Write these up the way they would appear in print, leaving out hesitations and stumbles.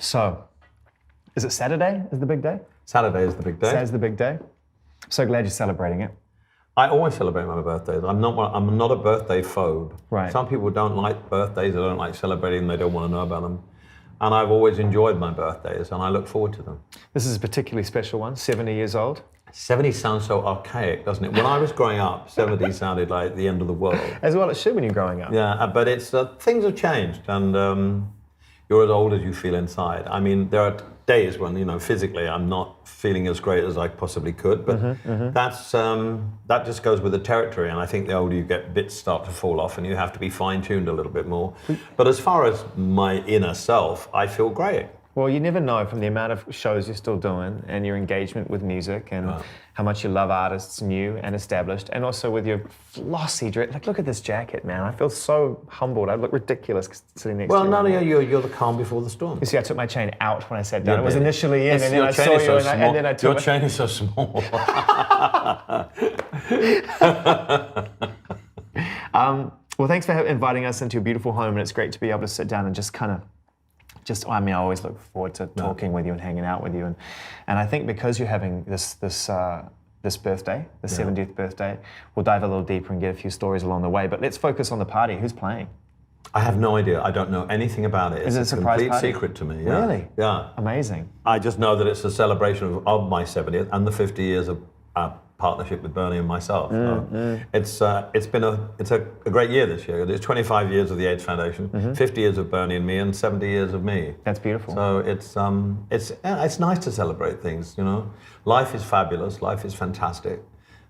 So, is it Saturday? Is the big day? Saturday is the big day. Saturday's the big day. So glad you're celebrating it. I always celebrate my birthdays. I'm not a birthday phobe. Right. Some people don't like birthdays, they don't like celebrating, they don't want to know about them. And I've always enjoyed my birthdays and I look forward to them. This is a particularly special one, 70 years old. 70 sounds so archaic, doesn't it? When I was growing up, 70 sounded like the end of the world. As well it should when you're growing up. Yeah, but it's things have changed and you're as old as you feel inside. I mean, there are days when, physically I'm not feeling as great as I possibly could, but that just goes with the territory. And I think the older you get, bits start to fall off and you have to be fine-tuned a little bit more. But as far as my inner self, I feel great. Well, you never know from the amount of shows you're still doing and your engagement with music and how much you love artists new and established, and also with your flossy dress. Like, look at this jacket, man. I feel so humbled. I look ridiculous sitting next to you. Well, none of you're the calm before the storm. You see, I took my chain out when I sat down. Yeah, it was initially in, and then I saw you, and then I took Your chain is so small. Well, thanks for inviting us into your beautiful home, and it's great to be able to sit down and just I always look forward to talking with you and hanging out with you, and I think because you're having this birthday, the 70th birthday, we'll dive a little deeper and get a few stories along the way. But let's focus on the party. Who's playing? I have no idea. I don't know anything about it. Is it a surprise complete party? secret to me. Yeah. Really? Yeah. Amazing. I just know that it's a celebration of my 70th and the 50 years of partnership with Bernie and myself. It's a great year this year. It's 25 years of the AIDS Foundation, 50 years of Bernie and me, and 70 years of me. That's beautiful. So it's nice to celebrate things. Life is fabulous. Life is fantastic.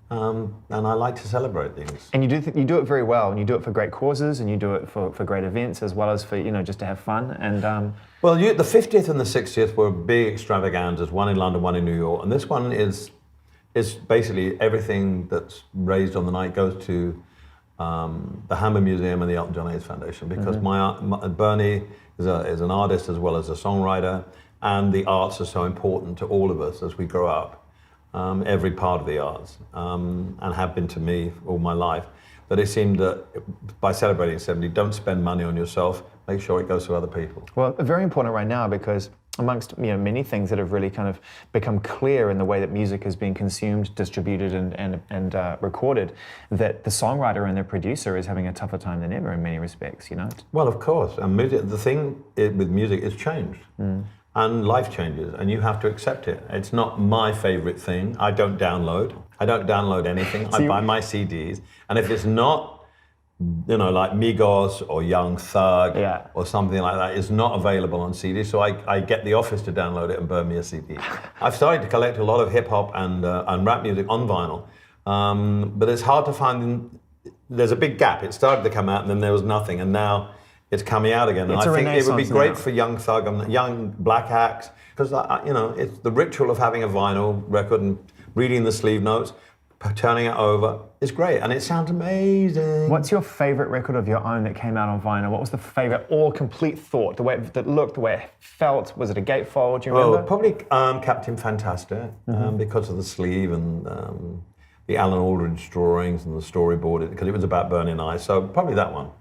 And I like to celebrate things. And you do it very well, and you do it for great causes, and you do it for great events, as well as for just to have fun. And well, the 50th and the 60th were big extravaganzas. One in London, one in New York, and this one is basically everything that's raised on the night goes to the Hammer Museum and the Elton John AIDS Foundation, because Bernie is an artist as well as a songwriter, and the arts are so important to all of us as we grow up. Every part of the arts, and have been to me all my life. But it seemed that by celebrating 70, don't spend money on yourself, make sure it goes to other people. Well, very important right now, because amongst many things that have really kind of become clear in the way that music is being consumed, distributed, and recorded, that the songwriter and the producer is having a tougher time than ever in many respects. Well, of course, and music, the thing with music is changed. And life changes, and you have to accept it. It's not my favorite thing. I don't download anything. I buy my CDs, and if it's not, like Migos or Young Thug or something like that, it's not available on CD, so I get the office to download it and burn me a CD. I've started to collect a lot of hip hop and rap music on vinyl, but it's hard to find. There's a big gap. It started to come out, and then there was nothing, and now it's coming out again, and I think it would be great for Young Thug and young black acts, because it's the ritual of having a vinyl record and reading the sleeve notes, turning it over. It's great, and it sounds amazing. What's your favorite record of your own that came out on vinyl? What was the favorite all complete thought? The way it looked, the way it felt. Was it a gatefold? Do you remember? Oh, probably Captain Fantastic, because of the sleeve and the Alan Aldridge drawings and the storyboard, because it was about Bernie and I. So probably that one.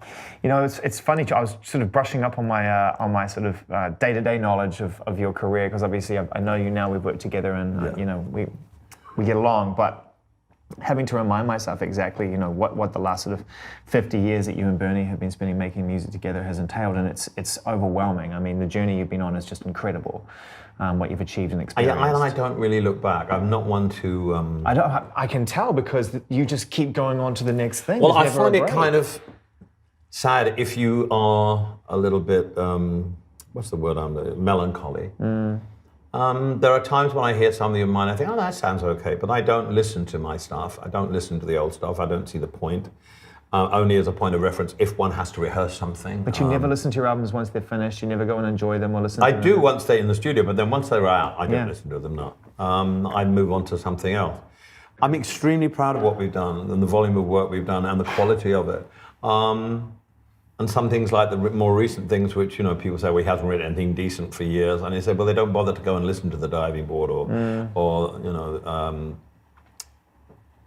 It's funny. I was sort of brushing up on my sort of day-to-day knowledge of your career, because obviously I know you now. We've worked together, and we get along. But having to remind myself exactly, what the last sort of 50 years that you and Bernie have been spending making music together has entailed, and it's overwhelming. I mean, the journey you've been on is just incredible. What you've achieved and experienced. I don't really look back. I'm not one to. I can tell, because you just keep going on to the next thing. Well, I find it kind of sad if you are a little bit, what's the word melancholy. There are times when I hear something of mine, I think, that sounds okay, but I don't listen to my stuff. I don't listen to the old stuff. I don't see the point. Only as a point of reference if one has to rehearse something. But you never listen to your albums once they're finished? You never go and enjoy them or listen to them? I do once they're in the studio, but then once they're out, I don't listen to them, no. I move on to something else. I'm extremely proud of what we've done and the volume of work we've done and the quality of it. And some things like the more recent things, which people say, well, he hasn't written anything decent for years, and they say, well, they don't bother to go and listen to The Diving Board or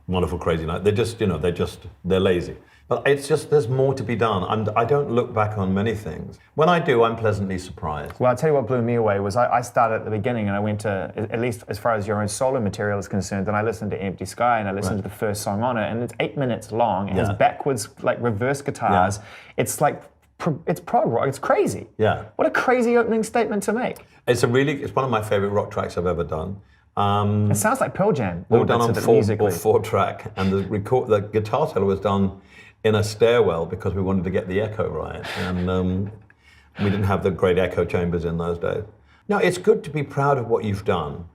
Wonderful Crazy Night. They're lazy. But it's just, there's more to be done. I don't look back on many things. When I do, I'm pleasantly surprised. Well, I'll tell you what blew me away was I started at the beginning and I went to, at least as far as your own solo material is concerned, then I listened to Empty Sky and I listened to the first song on it, and it's 8 minutes long. It has backwards, like reverse guitars. It's like, it's prog rock. It's crazy. Yeah. What a crazy opening statement to make. It's one of my favorite rock tracks I've ever done. It sounds like Pearl Jam. All done on four track, and the guitar solo was done in a stairwell because we wanted to get the echo right, and we didn't have the great echo chambers in those days. No, it's good to be proud of what you've done,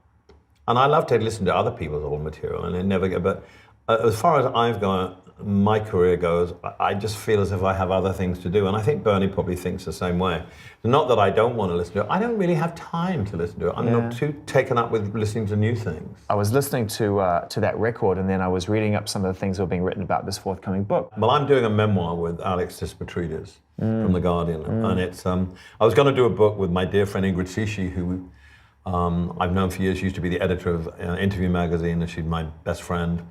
and I love to listen to other people's old material, and it never get. But as far as I've gone, my career goes, I just feel as if I have other things to do, and I think Bernie probably thinks the same way. Not that I don't want to listen to it, I don't really have time to listen to it. I'm not too taken up with listening to new things. I was listening to that record, and then I was reading up some of the things that were being written about this forthcoming book. Well, I'm doing a memoir with Alex Dispatridis from The Guardian, and it's, I was going to do a book with my dear friend Ingrid Sishi, who I've known for years. She used to be the editor of Interview magazine, and she's my best friend.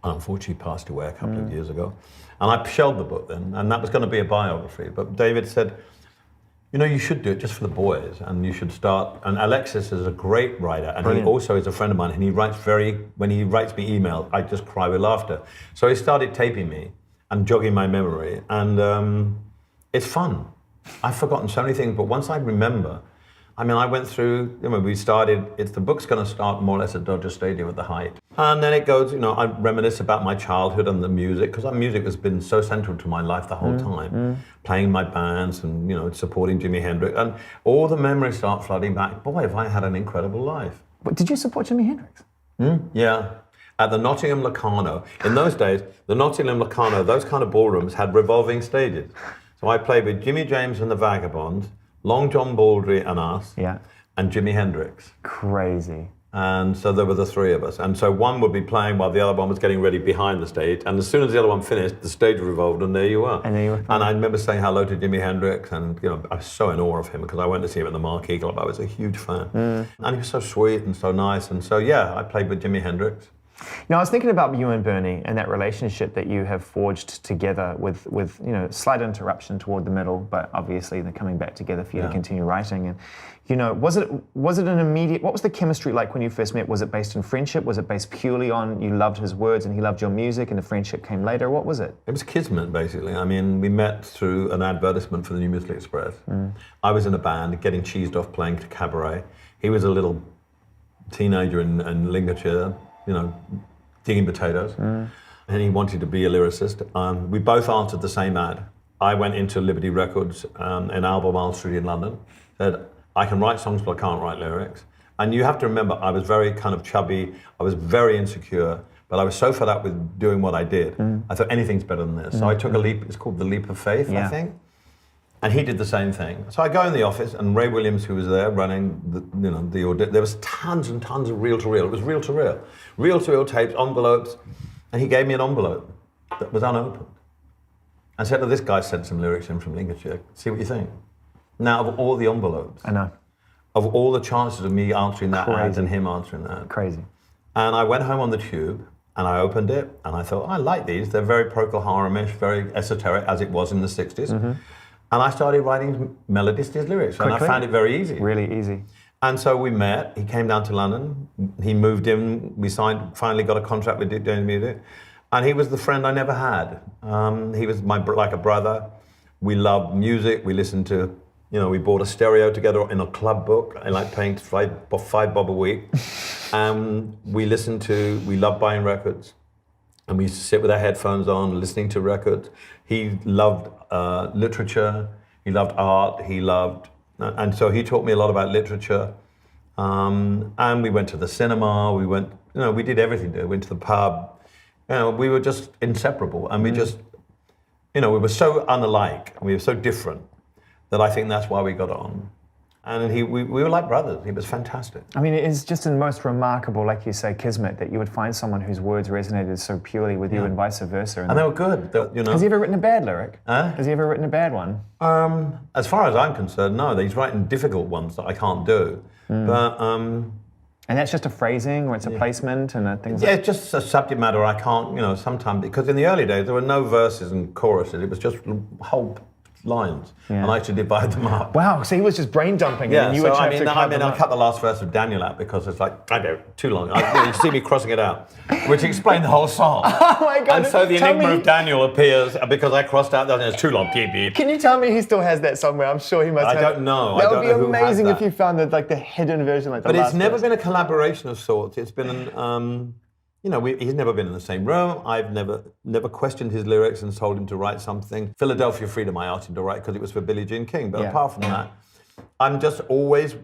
Unfortunately, passed away a couple of years ago. And I shelved the book then, and that was going to be a biography. But David said, you know, you should do it just for the boys, and you should start. And Alexis is a great writer, and he also is a friend of mine, and he writes when he writes me emails, I just cry with laughter. So he started taping me and jogging my memory, and it's fun. I've forgotten so many things, but once I remember, I mean, I went through, we started, the book's going to start more or less at Dodger Stadium at the height. And then it goes, I reminisce about my childhood and the music, because music has been so central to my life the whole time. Playing my bands and, supporting Jimi Hendrix. And all the memories start flooding back. Boy, have I had an incredible life. But did you support Jimi Hendrix? Yeah. At the Nottingham Locarno. In those days, the Nottingham Locarno, those kind of ballrooms had revolving stages. So I played with Jimmy James and the Vagabonds, Long John Baldry and us, and Jimi Hendrix. Crazy. And so there were the three of us. And so one would be playing while the other one was getting ready behind the stage. And as soon as the other one finished, the stage revolved, and there you were. And there you were. And I remember saying hello to Jimi Hendrix, and I was so in awe of him because I went to see him at the Marquee Club. I was a huge fan. And he was so sweet and so nice. And so, I played with Jimi Hendrix. Now, I was thinking about you and Bernie and that relationship that you have forged together with slight interruption toward the middle, but obviously they're coming back together for you to continue writing. And, was it an immediate, what was the chemistry like when you first met? Was it based on friendship? Was it based purely on you loved his words and he loved your music and the friendship came later? What was it? It was kismet, basically. I mean, we met through an advertisement for the New Musical Express. I was in a band getting cheesed off playing cabaret. He was a little teenager in Lincolnshire, digging potatoes, and he wanted to be a lyricist. We both answered the same ad. I went into Liberty Records in Albemarle Street in London, said, I can write songs, but I can't write lyrics. And you have to remember, I was very kind of chubby, I was very insecure, but I was so fed up with doing what I did. I thought anything's better than this. So I took a leap, it's called the leap of faith, I think. And he did the same thing. So I go in the office, and Ray Williams, who was there running the audit, there was tons and tons of reel-to-reel. It was reel-to-reel. Reel-to-reel tapes, envelopes, and he gave me an envelope that was unopened. I said, this guy sent some lyrics in from Lincolnshire. See what you think. Now, of all the envelopes, I know, of all the chances of me answering that ad and him answering that. Crazy. And I went home on the tube, and I opened it, and I thought, I like these. They're very Procol Harum-ish, very esoteric, as it was in the 60s. And I started writing melodies to his lyrics, and I found it very easy. Really easy. And so we met. He came down to London. He moved in. We finally got a contract with doing music. And he was the friend I never had. He was like a brother. We loved music. We listened to, we bought a stereo together in a club book. I like paying $5 bob a week. We loved buying records. And we used to sit with our headphones on, listening to records. He loved literature, he loved art, and so he taught me a lot about literature. And we went to the cinema, we did everything. We went to the pub. We were just inseparable, and we just, we were so unalike, and we were so different that I think that's why we got on. And we were like brothers. He was fantastic. I mean, it is just the most remarkable, like you say, kismet, that you would find someone whose words resonated so purely with you and vice versa. And they were good. Has he ever written a bad lyric? Has he ever written a bad one? As far as I'm concerned, no. He's writing difficult ones that I can't do. But And that's just a phrasing, or it's a placement, and things like Yeah, it's just a subject matter I can't, sometimes, because in the early days there were no verses and choruses, it was just whole lines, and I used to divide them up. Wow, so he was just brain dumping, Yeah, and you so were trying to I cut the last verse of Daniel out because it's like, I don't, too long. You see me crossing it out, which explained the whole song. Oh my God. And so the enigma of Daniel appears because I crossed out that, and it's too long. Beep, beep. Can you tell me he still has that somewhere? I'm sure he must have. I don't know. That I would don't be know who has amazing that. if you found the hidden version. But it's never been a collaboration of sorts. It's been he's never been in the same room. I've never questioned his lyrics and told him to write something. Philadelphia Freedom I asked him to write because it was for Billie Jean King. But apart from that, I'm just always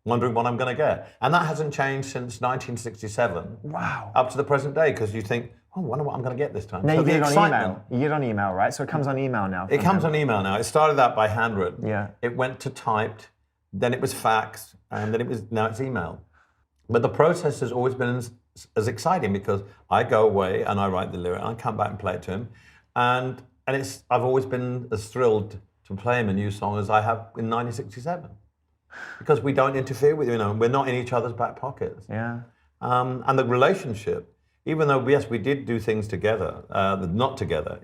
wondering what I'm going to get. And that hasn't changed since 1967. Wow. Up to the present day, because you think, I wonder what I'm going to get this time. Now so you get it on email. You get it on email, right? So it comes on email now. It comes on email now. It started out by handwritten. Yeah. It went to typed, then it was faxed, and then now it's email. But the process has always been as exciting because I go away and I write the lyric and I come back and play it to him. And I've always been as thrilled to play him a new song as I have in 1967. Because we don't interfere with, we're not in each other's back pockets. Yeah. And the relationship, even though, yes, we did do things together, not together,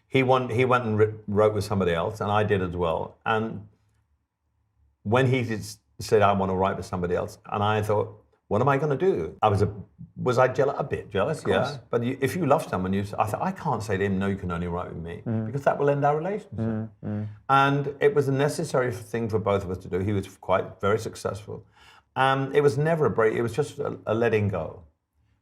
he went and wrote with somebody else, and I did as well. And when he said, I want to write with somebody else, and I thought, what am I going to do? Was I a bit jealous? Yeah. But if you love someone, I thought, I can't say to him, no, you can only write with me, because that will end our relationship. And it was a necessary thing for both of us to do. He was very successful. It was never a break. It was just a letting go,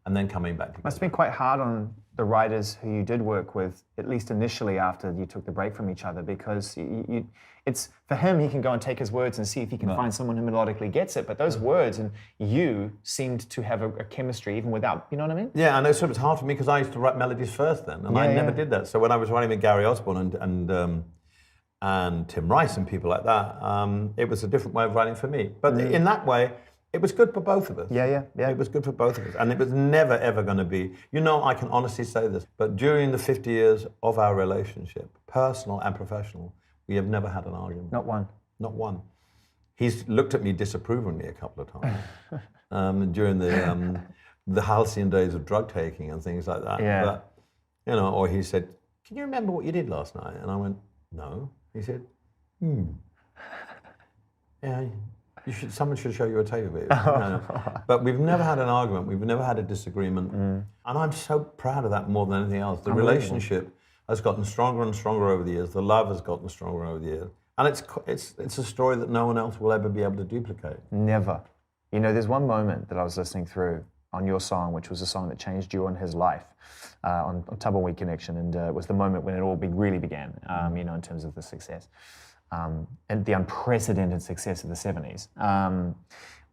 and then coming back together. Must have been quite hard on the writers who you did work with, at least initially after you took the break from each other, because it's for him, he can go and take his words and see if he can find someone who melodically gets it. But those words and you seemed to have a chemistry even without, you know what I mean? Yeah, and it was hard for me because I used to write melodies first then, and I never did that. So when I was writing with Gary Osborne and Tim Rice and people like that, it was a different way of writing for me. But in that way, it was good for both of us. Yeah. It was good for both of us. And it was never, ever going to be, I can honestly say this, but during the 50 years of our relationship, personal and professional, we have never had an argument. Not one. Not one. He's looked at me disapprovingly a couple of times during the halcyon days of drug taking and things like that. Yeah. But, or he said, can you remember what you did last night? And I went, no. He said, yeah, someone should show you a tape of it. But we've never had an argument. We've never had a disagreement. And I'm so proud of that more than anything else. The relationship has gotten stronger and stronger over the years. The love has gotten stronger over the years. And it's a story that no one else will ever be able to duplicate. Never. There's one moment that I was listening through on your song, which was a song that changed you and his life on Tumbleweed Connection. And it was the moment when it all really began, in terms of the success. And the unprecedented success of the 70s,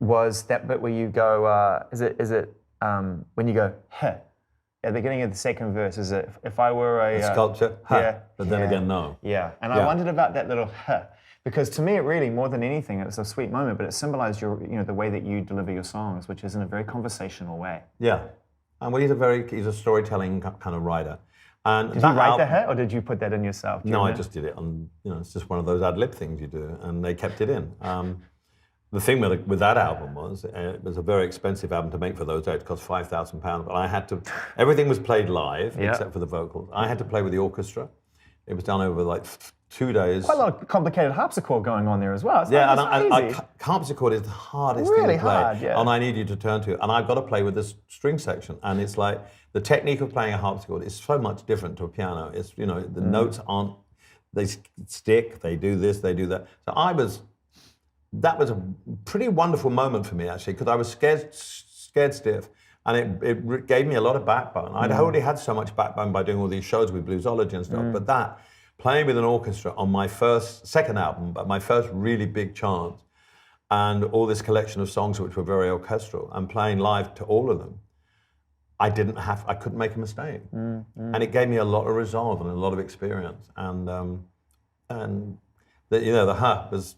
was that bit where you go, is it when you go, heh, at the beginning of the second verse, is it, if I were a sculpture, but then again, no. Yeah, and I wondered about that little heh, because to me it really, more than anything, it was a sweet moment, but it symbolized the way that you deliver your songs, which is in a very conversational way. Yeah, and well, he's a storytelling kind of writer. And did you write the hit, or did you put that in yourself? No, I just did it on, it's just one of those ad lib things you do, and they kept it in. The thing with that album was, it was a very expensive album to make for those days. It cost £5,000, but I had to, everything was played live, except for the vocals. I had to play with the orchestra. It was done over 2 days. Quite a lot of complicated harpsichord going on there as well. Harpsichord is the hardest thing to play. Hard, yeah. And I need you to turn to. And I've got to play with this string section. And it's like, the technique of playing a harpsichord is so much different to a piano. It's, the notes aren't, they stick, they do this, they do that. So that was a pretty wonderful moment for me, actually, because I was scared stiff. And it gave me a lot of backbone. I'd already had so much backbone by doing all these shows with Bluesology and stuff, but playing with an orchestra on my second album, but my first really big chance, and all this collection of songs which were very orchestral, and playing live to all of them, I couldn't make a mistake. And it gave me a lot of resolve and a lot of experience. And the ha was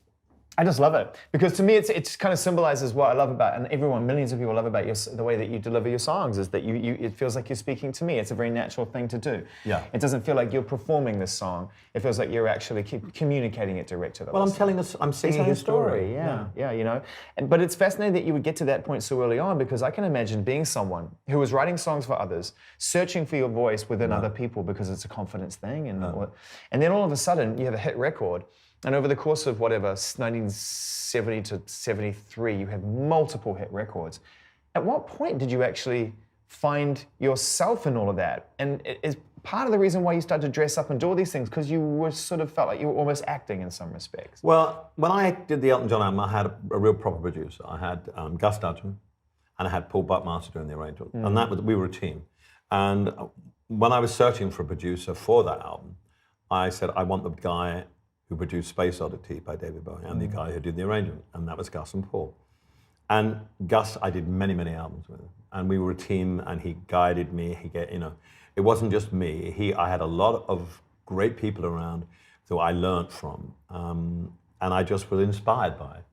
I just love it because to me it's kind of symbolizes what I love about, and millions of people love about the way that you deliver your songs is that it feels like you're speaking to me. It's a very natural thing to do. Yeah. It doesn't feel like you're performing this song. It feels like you're actually communicating it direct to the listener. I'm singing his story. Yeah, you know. But it's fascinating that you would get to that point so early on, because I can imagine being someone who was writing songs for others, searching for your voice within other people because it's a confidence thing, and then all of a sudden you have a hit record. And over the course of 1970 to 73, you have multiple hit records. At what point did you actually find yourself in all of that? And is part of the reason why you started to dress up and do all these things because you were sort of felt like you were almost acting in some respects? Well, when I did the Elton John album, I had a real proper producer. I had Gus Dudgeon, and I had Paul Buckmaster doing the arrangement, and we were a team. And when I was searching for a producer for that album, I said, I want the guy who produced Space Oddity by David Bowie, and the guy who did the arrangement, and that was Gus and Paul. And Gus, I did many, many albums with him, and we were a team, and he guided me. It wasn't just me. I had a lot of great people around who I learned from, and I just was inspired by it.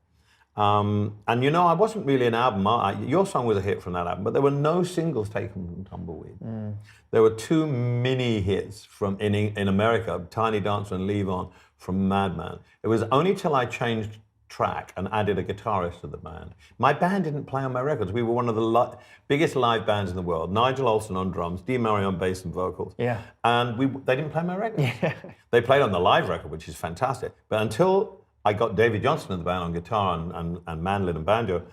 And I wasn't really an album. Your song was a hit from that album, but there were no singles taken from Tumbleweed. There were 2 mini hits in America, Tiny Dancer and Leave On, from Madman. It was only till I changed track and added a guitarist to the band. My band didn't play on my records. We were one of the biggest live bands in the world. Nigel Olsson on drums, Dee Murray on bass and vocals. Yeah. And they didn't play my records. Yeah. They played on the live record, which is fantastic. But until I got David Johnson in the band on guitar and mandolin and banjo,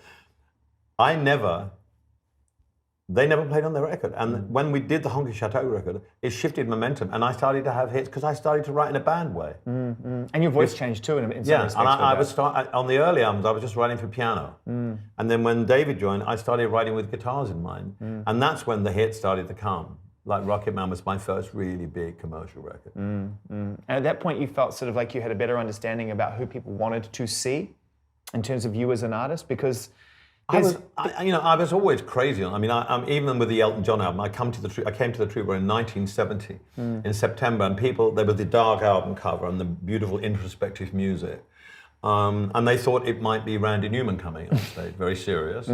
they never played on their record. And when we did the Honky Chateau record, it shifted momentum, and I started to have hits because I started to write in a band way. And your voice changed too in some respects. And on the early albums, I was just writing for piano. And then when David joined, I started writing with guitars in mind. And that's when the hits started to come. Like Rocket Man was my first really big commercial record. And at that point, you felt sort of like you had a better understanding about who people wanted to see in terms of you as an artist, because I was always crazy. I mean, even with the Elton John album, I came to the Troubadour in 1970 in September, and there was the dark album cover and the beautiful introspective music, and they thought it might be Randy Newman coming on stage, very serious.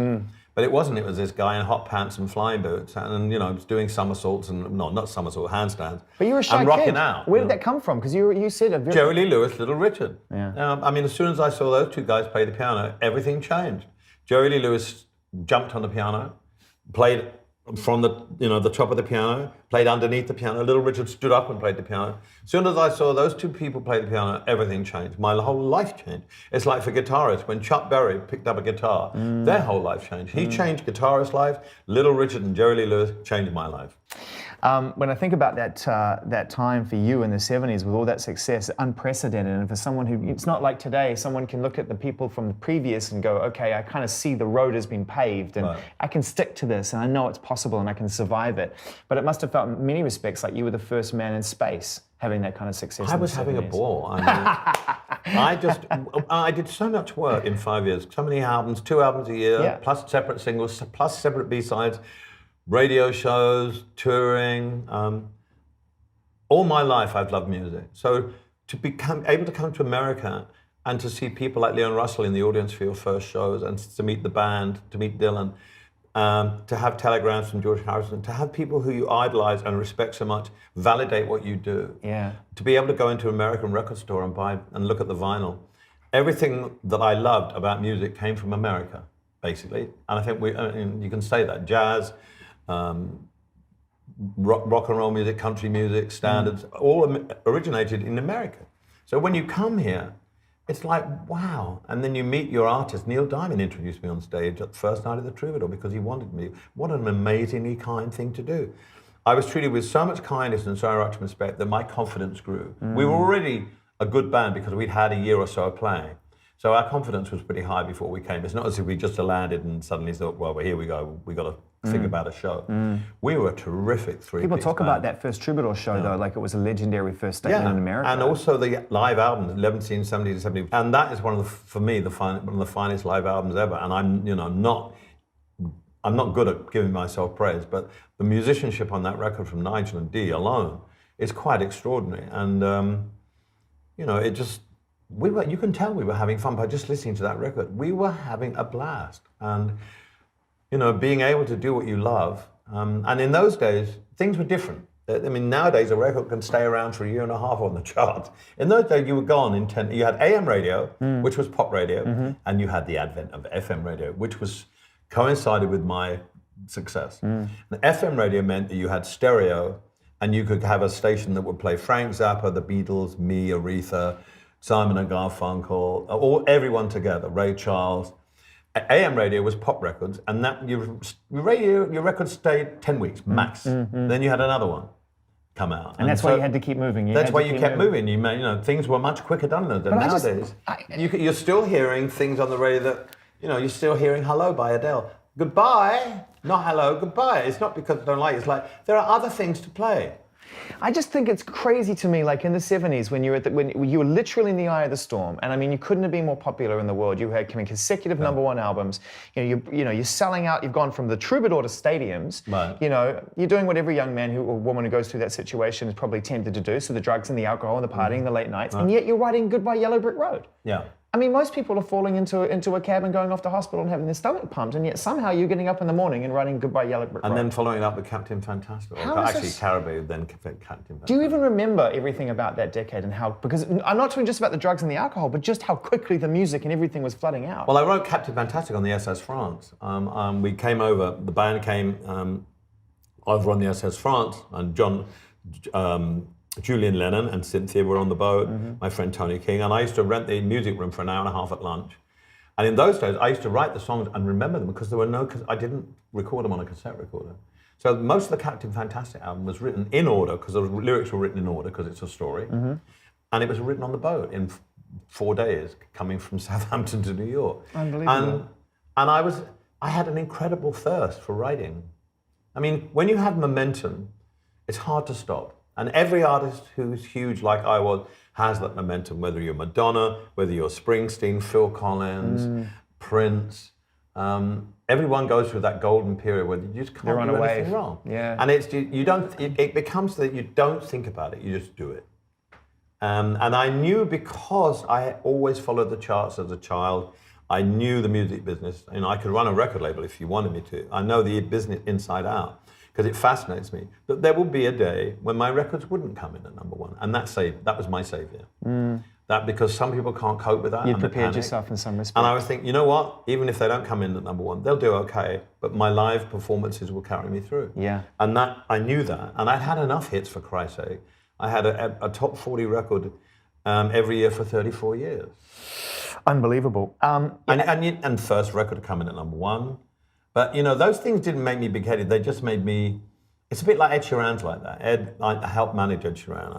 But it wasn't. It was this guy in hot pants and flying boots, and was doing somersaults and not somersaults, handstands. But you were a shy and rocking kid. out. Where did that come from? Because you said a very... Jerry Lee Lewis, Little Richard. Yeah. I mean, as soon as I saw those 2 guys play the piano, everything changed. Jerry Lee Lewis jumped on the piano, played from the top of the piano, played underneath the piano. Little Richard stood up and played the piano. As soon as I saw those 2 people play the piano, everything changed. My whole life changed. It's like for guitarists, when Chuck Berry picked up a guitar, their whole life changed. He changed guitarists' lives. Little Richard and Jerry Lee Lewis changed my life. When I think about that time for you in the 70s with all that success, unprecedented, and for someone who, it's not like today, someone can look at the people from the previous and go, okay, I kind of see the road has been paved and I can stick to this and I know it's possible and I can survive it. But it must have felt in many respects like you were the first man in space having that kind of success. I was having a ball. I mean, I did so much work in 5 years, so many albums, 2 albums a year, plus separate singles, plus separate B-sides, radio shows, touring. All my life I've loved music. So to become able to come to America and to see people like Leon Russell in the audience for your first shows, and to meet the band, to meet Dylan, to have telegrams from George Harrison, to have people who you idolize and respect so much validate what you do. Yeah. To be able to go into an American record store and buy and look at the vinyl. Everything that I loved about music came from America, basically. And I think you can say that. Jazz, rock and roll music, country music, standards, all originated in America. So when you come here, it's like, wow. And then you meet your artist. Neil Diamond introduced me on stage at the first night of the Troubadour because he wanted me. What an amazingly kind thing to do. I was treated with so much kindness and so much respect that my confidence grew. We were already a good band because we'd had a year or so of playing. So our confidence was pretty high before we came. It's not as if we just landed and suddenly thought, well, here we go, we got to think about a show. We were a terrific 3-piece People talk band. about that first Troubadour show though, like it was a legendary first statement in America. And also the live albums, 1170 to 70, and that is one of the finest live albums ever. And I'm not good at giving myself praise, but the musicianship on that record from Nigel and Dee alone is quite extraordinary. And it just you can tell we were having fun by just listening to that record. We were having a blast. And, being able to do what you love. And in those days, things were different. I mean, nowadays a record can stay around for a year and a half on the charts. In those days, you were gone in 10. You had AM radio, which was pop radio, and you had the advent of FM radio, which coincided with my success. The FM radio meant that you had stereo, and you could have a station that would play Frank Zappa, the Beatles, me, Aretha, Simon and Garfunkel, everyone together, Ray Charles. AM radio was pop records, and that your record stayed 10 weeks max. Then you had another one come out, and that's why you had to keep moving. That's why you kept moving. Things were much quicker done than nowadays. You're still hearing things on the radio that you're still hearing "Hello" by Adele. Goodbye, not hello, goodbye. It's not because I don't like it. It's like there are other things to play. I just think it's crazy to me, like in the 70s when when you were literally in the eye of the storm, and I mean, you couldn't have been more popular in the world. You had consecutive #1 albums. You're selling out. You've gone from the Troubadour to stadiums. Right. You're doing what every young man or woman who goes through that situation is probably tempted to do. So the drugs and the alcohol and the partying, the late nights, and yet you're writing "Goodbye Yellow Brick Road." Yeah. I mean, most people are falling into a cab and going off to hospital and having their stomach pumped, and yet somehow you're getting up in the morning and writing "Goodbye Yellow Brick Road." And then following it up with Captain Fantastic. Caribou, then Captain Fantastic. Do you even remember everything about that decade and how, because I'm not talking just about the drugs and the alcohol, but just how quickly the music and everything was flooding out? Well, I wrote Captain Fantastic on the SS France. We came over, the band came over on the SS France, and Julian Lennon and Cynthia were on the boat, my friend Tony King, and I used to rent the music room for an hour and a half at lunch. And in those days, I used to write the songs and remember them because I didn't record them on a cassette recorder. So most of the Captain Fantastic album was written in order, because the lyrics were written in order because it's a story. And it was written on the boat in 4 days, coming from Southampton to New York. Unbelievable. And I had an incredible thirst for writing. I mean, when you have momentum, it's hard to stop. And every artist who's huge like I was has that momentum, whether you're Madonna, whether you're Springsteen, Phil Collins, Prince. Everyone goes through that golden period where you just can't do anything wrong. Yeah. And it becomes that you don't think about it, you just do it. And I knew, because I always followed the charts as a child, I knew the music business. I could run a record label if you wanted me to. I know the business inside out, because it fascinates me that there will be a day when my records wouldn't come in at #1, and that was my savior. That, because some people can't cope with that. You prepared yourself in some respect. And I was thinking, you know what? Even if they don't come in at #1, they'll do okay. But my live performances will carry me through. Yeah. And I knew that, and I'd had enough hits, for Christ's sake. I had a top 40 record every year for 34 years. Unbelievable. And first record coming at #1. But, those things didn't make me big-headed. They just made me... It's a bit like Ed Sheeran's like that. I helped manage Ed Sheeran.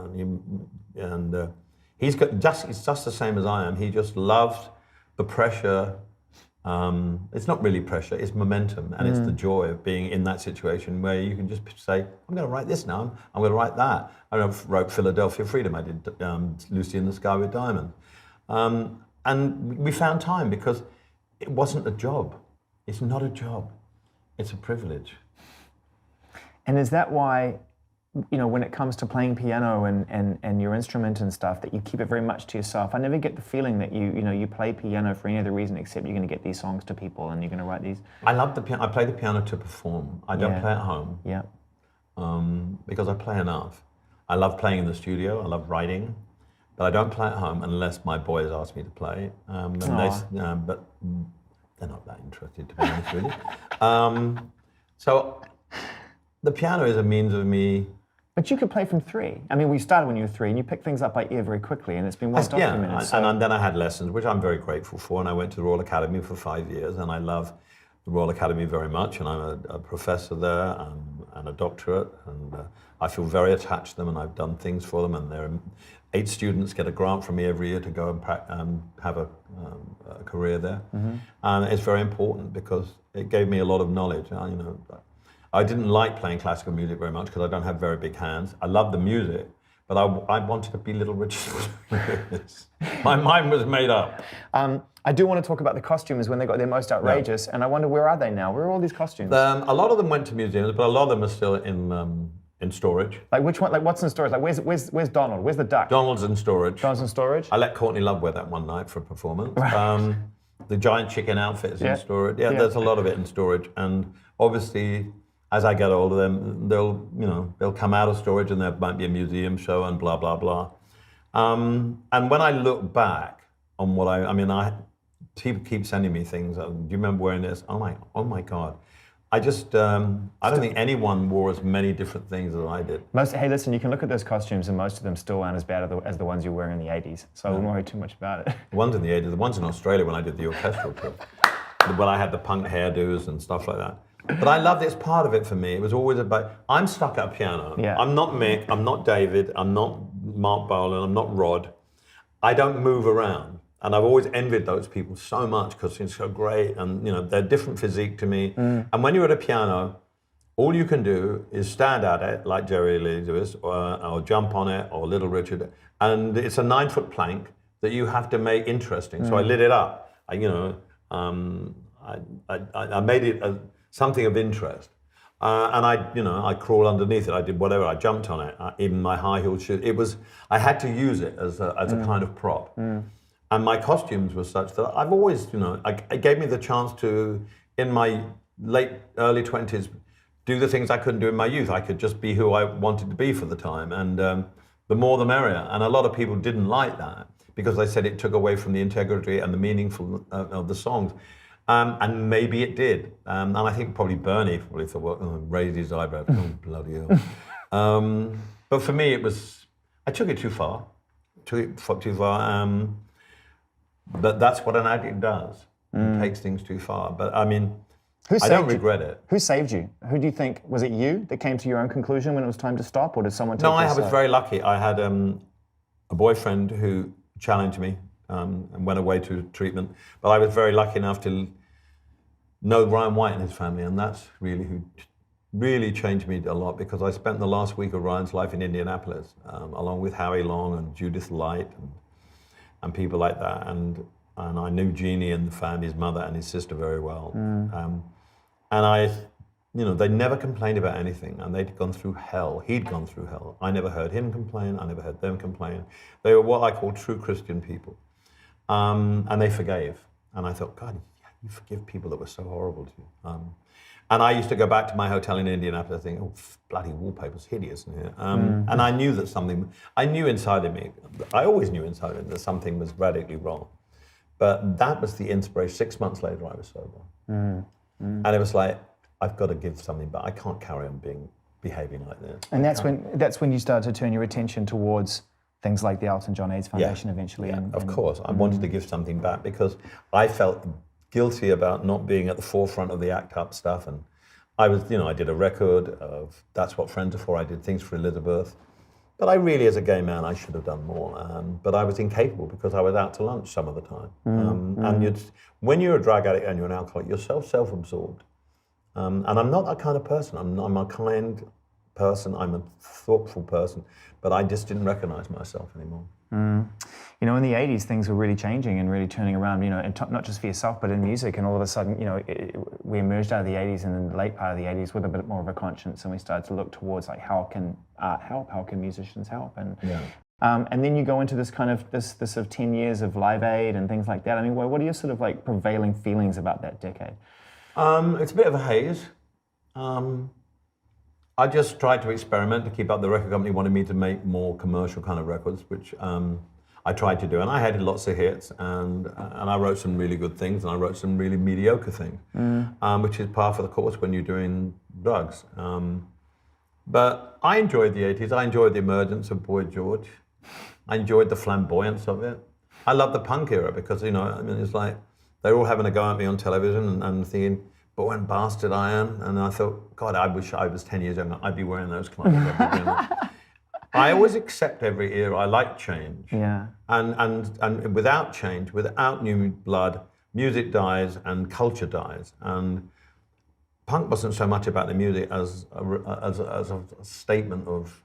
And he's just the same as I am. He just loves the pressure. It's not really pressure. It's momentum. And it's the joy of being in that situation where you can just say, I'm going to write this now. I'm going to write that. I wrote Philadelphia Freedom. I did Lucy in the Sky with Diamonds. And we found time because it wasn't a job. It's not a job. It's a privilege. And is that why, when it comes to playing piano and your instrument and stuff, that you keep it very much to yourself? I never get the feeling that you play piano for any other reason except you're going to get these songs to people and you're going to write these. I love the piano. I play the piano to perform. I don't play at home. Yeah. Because I play enough. I love playing in the studio. I love writing. But I don't play at home unless my boys ask me to play. But they're not that interested, to be honest with you. So the piano is a means of me... But you could play from 3. I mean, we started when you were 3, and you picked things up by ear very quickly, and it's been well documented. And then I had lessons, which I'm very grateful for, and I went to the Royal Academy for 5 years, and I love the Royal Academy very much, and I'm a professor there and a doctorate, and I feel very attached to them, and I've done things for them, and there are 8 students get a grant from me every year to go and have a career there. And it's very important because it gave me a lot of knowledge. I didn't like playing classical music very much because I don't have very big hands. I love the music, but I wanted to be Little Richard. My mind was made up. I do want to talk about the costumes when they got their most outrageous, and I wonder, where are they now? Where are all these costumes? A lot of them went to museums, but a lot of them are still in in storage. Like which one? Like what's in storage? Like where's Donald? Where's the duck? Donald's in storage. Donald's in storage. I let Courtney Love wear that one night for a performance. Right. The giant chicken outfit is in storage. Yeah, there's a lot of it in storage, and obviously, as I get older, they'll come out of storage, and there might be a museum show and blah blah blah. And when I look back on what people keep sending me things. Do you remember wearing this? Oh my God. I just, I don't think anyone wore as many different things as I did. Hey, listen, you can look at those costumes and most of them still aren't as bad as the ones you were wearing in the 80s. So I wouldn't worry too much about it. The ones in the 80s, the ones in Australia when I did the orchestral trip, when I had the punk hairdos and stuff like that. But I loved it. It's part of it for me. It was always about, I'm stuck at a piano. Yeah. I'm not Mick, I'm not David, I'm not Mark Bolan, I'm not Rod. I don't move around. And I've always envied those people so much because it's so great, and they're different physique to me. And when you're at a piano, all you can do is stand at it like Jerry Lee Lewis, or jump on it, or Little Richard, and it's a 9-foot plank that you have to make interesting. So I lit it up. I made it something of interest, and I crawled underneath it. I did whatever. I jumped on it, even my high heel shoes. I had to use it as a kind of prop. And my costumes were such that I've always, it gave me the chance to, in my early 20s, do the things I couldn't do in my youth. I could just be who I wanted to be for the time. And the more the merrier. And a lot of people didn't like that because they said it took away from the integrity and the meaningful of the songs. And maybe it did. And I think probably Bernie thought, well, raised his eyebrows, oh, bloody hell. But for me, I took it too far. But that's what an addict does. He takes things too far. But I mean, I don't regret it. Who saved you? Who do you think, was it you that came to your own conclusion when it was time to stop, or did someone take No, I was very lucky. I had a boyfriend who challenged me and went away to treatment. But I was very lucky enough to know Ryan White and his family, and that's really who really changed me a lot, because I spent the last week of Ryan's life in Indianapolis, along with Howie Long and Judith Light and people like that, and I knew Jeannie and the family, his mother and his sister very well, and they never complained about anything, and they'd gone through hell. He'd gone through hell. I never heard him complain. I never heard them complain. They were what I call true Christian people, and they forgave. And I thought, God, you forgive people that were so horrible to you. And I used to go back to my hotel in Indianapolis thinking, oh, bloody wallpaper's hideous in here. And I knew that I knew inside of me, I always knew inside of me that something was radically wrong. But that was the inspiration. 6 months later, I was sober. And it was like, I've got to give something back. I can't carry on behaving like this. And that's when you started to turn your attention towards things like the Elton John AIDS Foundation eventually. Yeah, of course. I wanted to give something back because I felt guilty about not being at the forefront of the ACT UP stuff, and I was, I did a record of That's What Friends Are For. I did things for Elizabeth, but I really, as a gay man, I should have done more. But I was incapable because I was out to lunch some of the time. And when you're a drug addict and you're an alcoholic, you're self-absorbed. And I'm not that kind of person. I'm a kind person. I'm a thoughtful person, but I just didn't recognize myself anymore. In the 80s, things were really changing and really turning around, and not just for yourself, but in music. And all of a sudden, we emerged out of the 80s, and in the late part of the 80s with a bit more of a conscience, and we started to look towards like, how can art help? How can musicians help? And then you go into this kind of this sort of 10 years of Live Aid and things like that. I mean, what are your sort of like prevailing feelings about that decade? It's a bit of a haze. I just tried to experiment to keep up. The record company wanted me to make more commercial kind of records, which I tried to do. And I had lots of hits, and I wrote some really good things, and I wrote some really mediocre things, which is par for the course when you're doing drugs. But I enjoyed the 80s. I enjoyed the emergence of Boy George. I enjoyed the flamboyance of it. I love the punk era because, it's like they're all having a go at me on television and thinking, but when bastard I am, and I thought, God, I wish I was 10 years younger. I'd be wearing those clothes. I always accept every era. I like change. Yeah. And without change, without new blood, music dies and culture dies. And punk wasn't so much about the music as a statement of,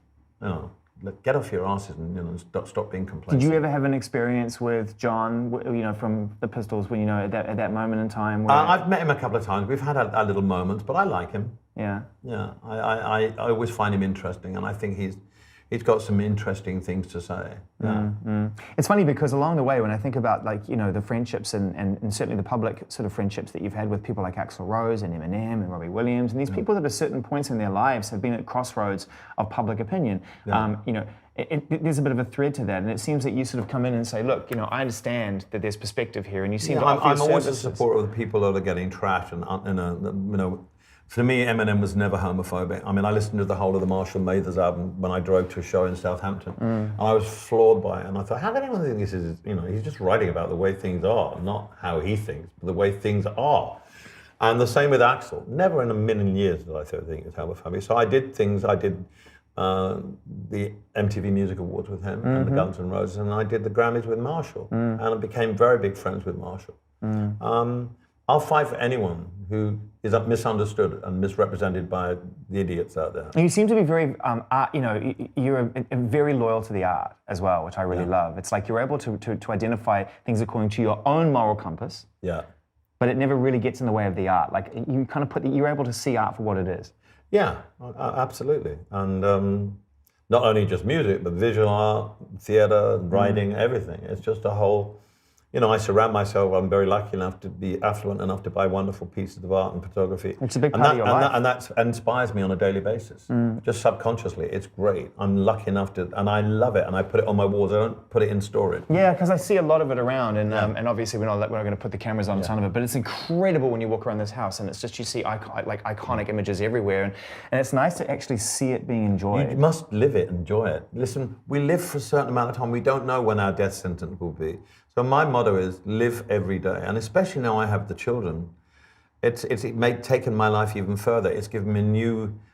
get off your asses and stop being complacent. Did you ever have an experience with John, from the Pistols, when at that moment in time? Where... I've met him a couple of times. We've had our little moments, but I like him. Yeah. Yeah. I always find him interesting, and I think he's got some interesting things to say. Yeah. It's funny because along the way, when I think about the friendships and certainly the public sort of friendships that you've had with people like Axl Rose and Eminem and Robbie Williams, and these people that at certain points in their lives have been at crossroads of public opinion. Yeah. There's a bit of a thread to that, and it seems that you sort of come in and say, look, I understand that there's perspective here, and you seem to offer I'm always services. a supporter of the people that are getting trashed, and for me, Eminem was never homophobic. I mean, I listened to the whole of the Marshall Mathers album when I drove to a show in Southampton, and I was floored by it. And I thought, how can anyone think this is, he's just writing about the way things are, not how he thinks, but the way things are. And the same with Axl. Never in a million years did I think it's homophobic. So I did the MTV Music Awards with him and the Guns N' Roses, and I did the Grammys with Marshall, and I became very big friends with Marshall. I'll fight for anyone who is misunderstood and misrepresented by the idiots out there. You seem to be very, you're very loyal to the art as well, which I really love. It's like you're able to identify things according to your own moral compass. Yeah. But it never really gets in the way of the art. Like you kind of you're able to see art for what it is. Yeah, absolutely. And not only just music, but visual art, theater, writing, everything. It's just a whole, I surround myself, I'm very lucky enough to be affluent enough to buy wonderful pieces of art and photography. It's a big part of your life. And that inspires me on a daily basis, just subconsciously. It's great. I'm lucky enough to, and I love it, and I put it on my walls. I don't put it in storage. Yeah, because I see a lot of it around, and obviously we're not going to put the cameras on a ton of it, but it's incredible when you walk around this house, and it's just, you see iconic images everywhere, and it's nice to actually see it being enjoyed. You must live it, enjoy it. Listen, we live for a certain amount of time. We don't know when our death sentence will be. So my motto is live every day, and especially now I have the children, it's taken my life even further. It's given me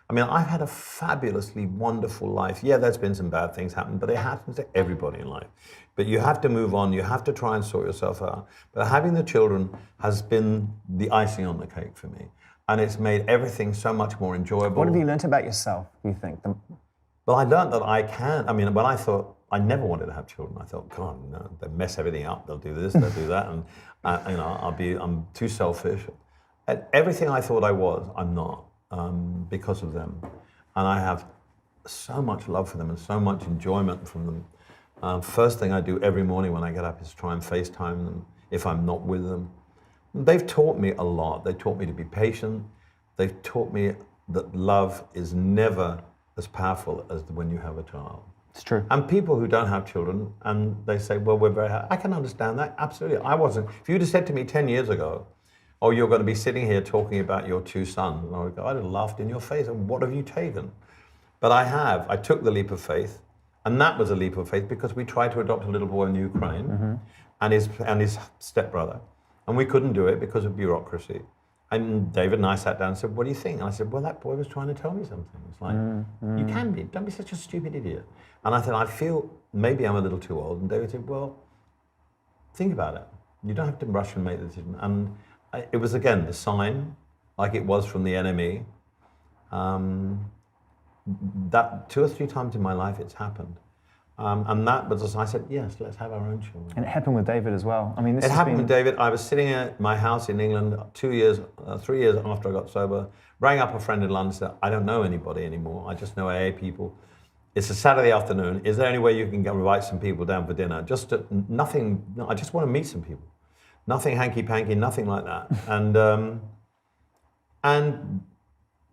I've had a fabulously wonderful life. Yeah, there's been some bad things happen, but it happens to everybody in life. But you have to move on, you have to try and sort yourself out. But having the children has been the icing on the cake for me. And it's made everything so much more enjoyable. What have you learnt about yourself, do you think? Well, I learned that I can. When I thought, I never wanted to have children. I thought, God, no, they mess everything up. They'll do this, they'll do that, and I'm too selfish. And everything I thought I was, I'm not, because of them. And I have so much love for them and so much enjoyment from them. First thing I do every morning when I get up is try and FaceTime them if I'm not with them. They've taught me a lot. They taught me to be patient. They've taught me that love is never as powerful as when you have a child. It's true. And people who don't have children, and they say, well, we're very happy. I can understand that, absolutely. I wasn't. If you'd have said to me 10 years ago, oh, you're going to be sitting here talking about your two sons, and I'd have laughed in your face, and what have you taken? But I have. I took the leap of faith, and that was a leap of faith because we tried to adopt a little boy in Ukraine and his stepbrother, and we couldn't do it because of bureaucracy. And David and I sat down and said, what do you think? And I said, well, that boy was trying to tell me something. It's like, you can be. Don't be such a stupid idiot. And I said, I feel maybe I'm a little too old. And David said, well, think about it. You don't have to rush and make the decision. And it was, again, the sign, like it was from the enemy. That 2 or 3 times in my life it's happened. And that was, as I said, yes, let's have our own children. And it happened with David as well. It happened with David. I was sitting at my house in England 3 years after I got sober, rang up a friend in London, said, I don't know anybody anymore. I just know AA people. It's a Saturday afternoon. Is there any way you can invite some people down for dinner? Nothing, I just want to meet some people. Nothing hanky-panky, nothing like that. And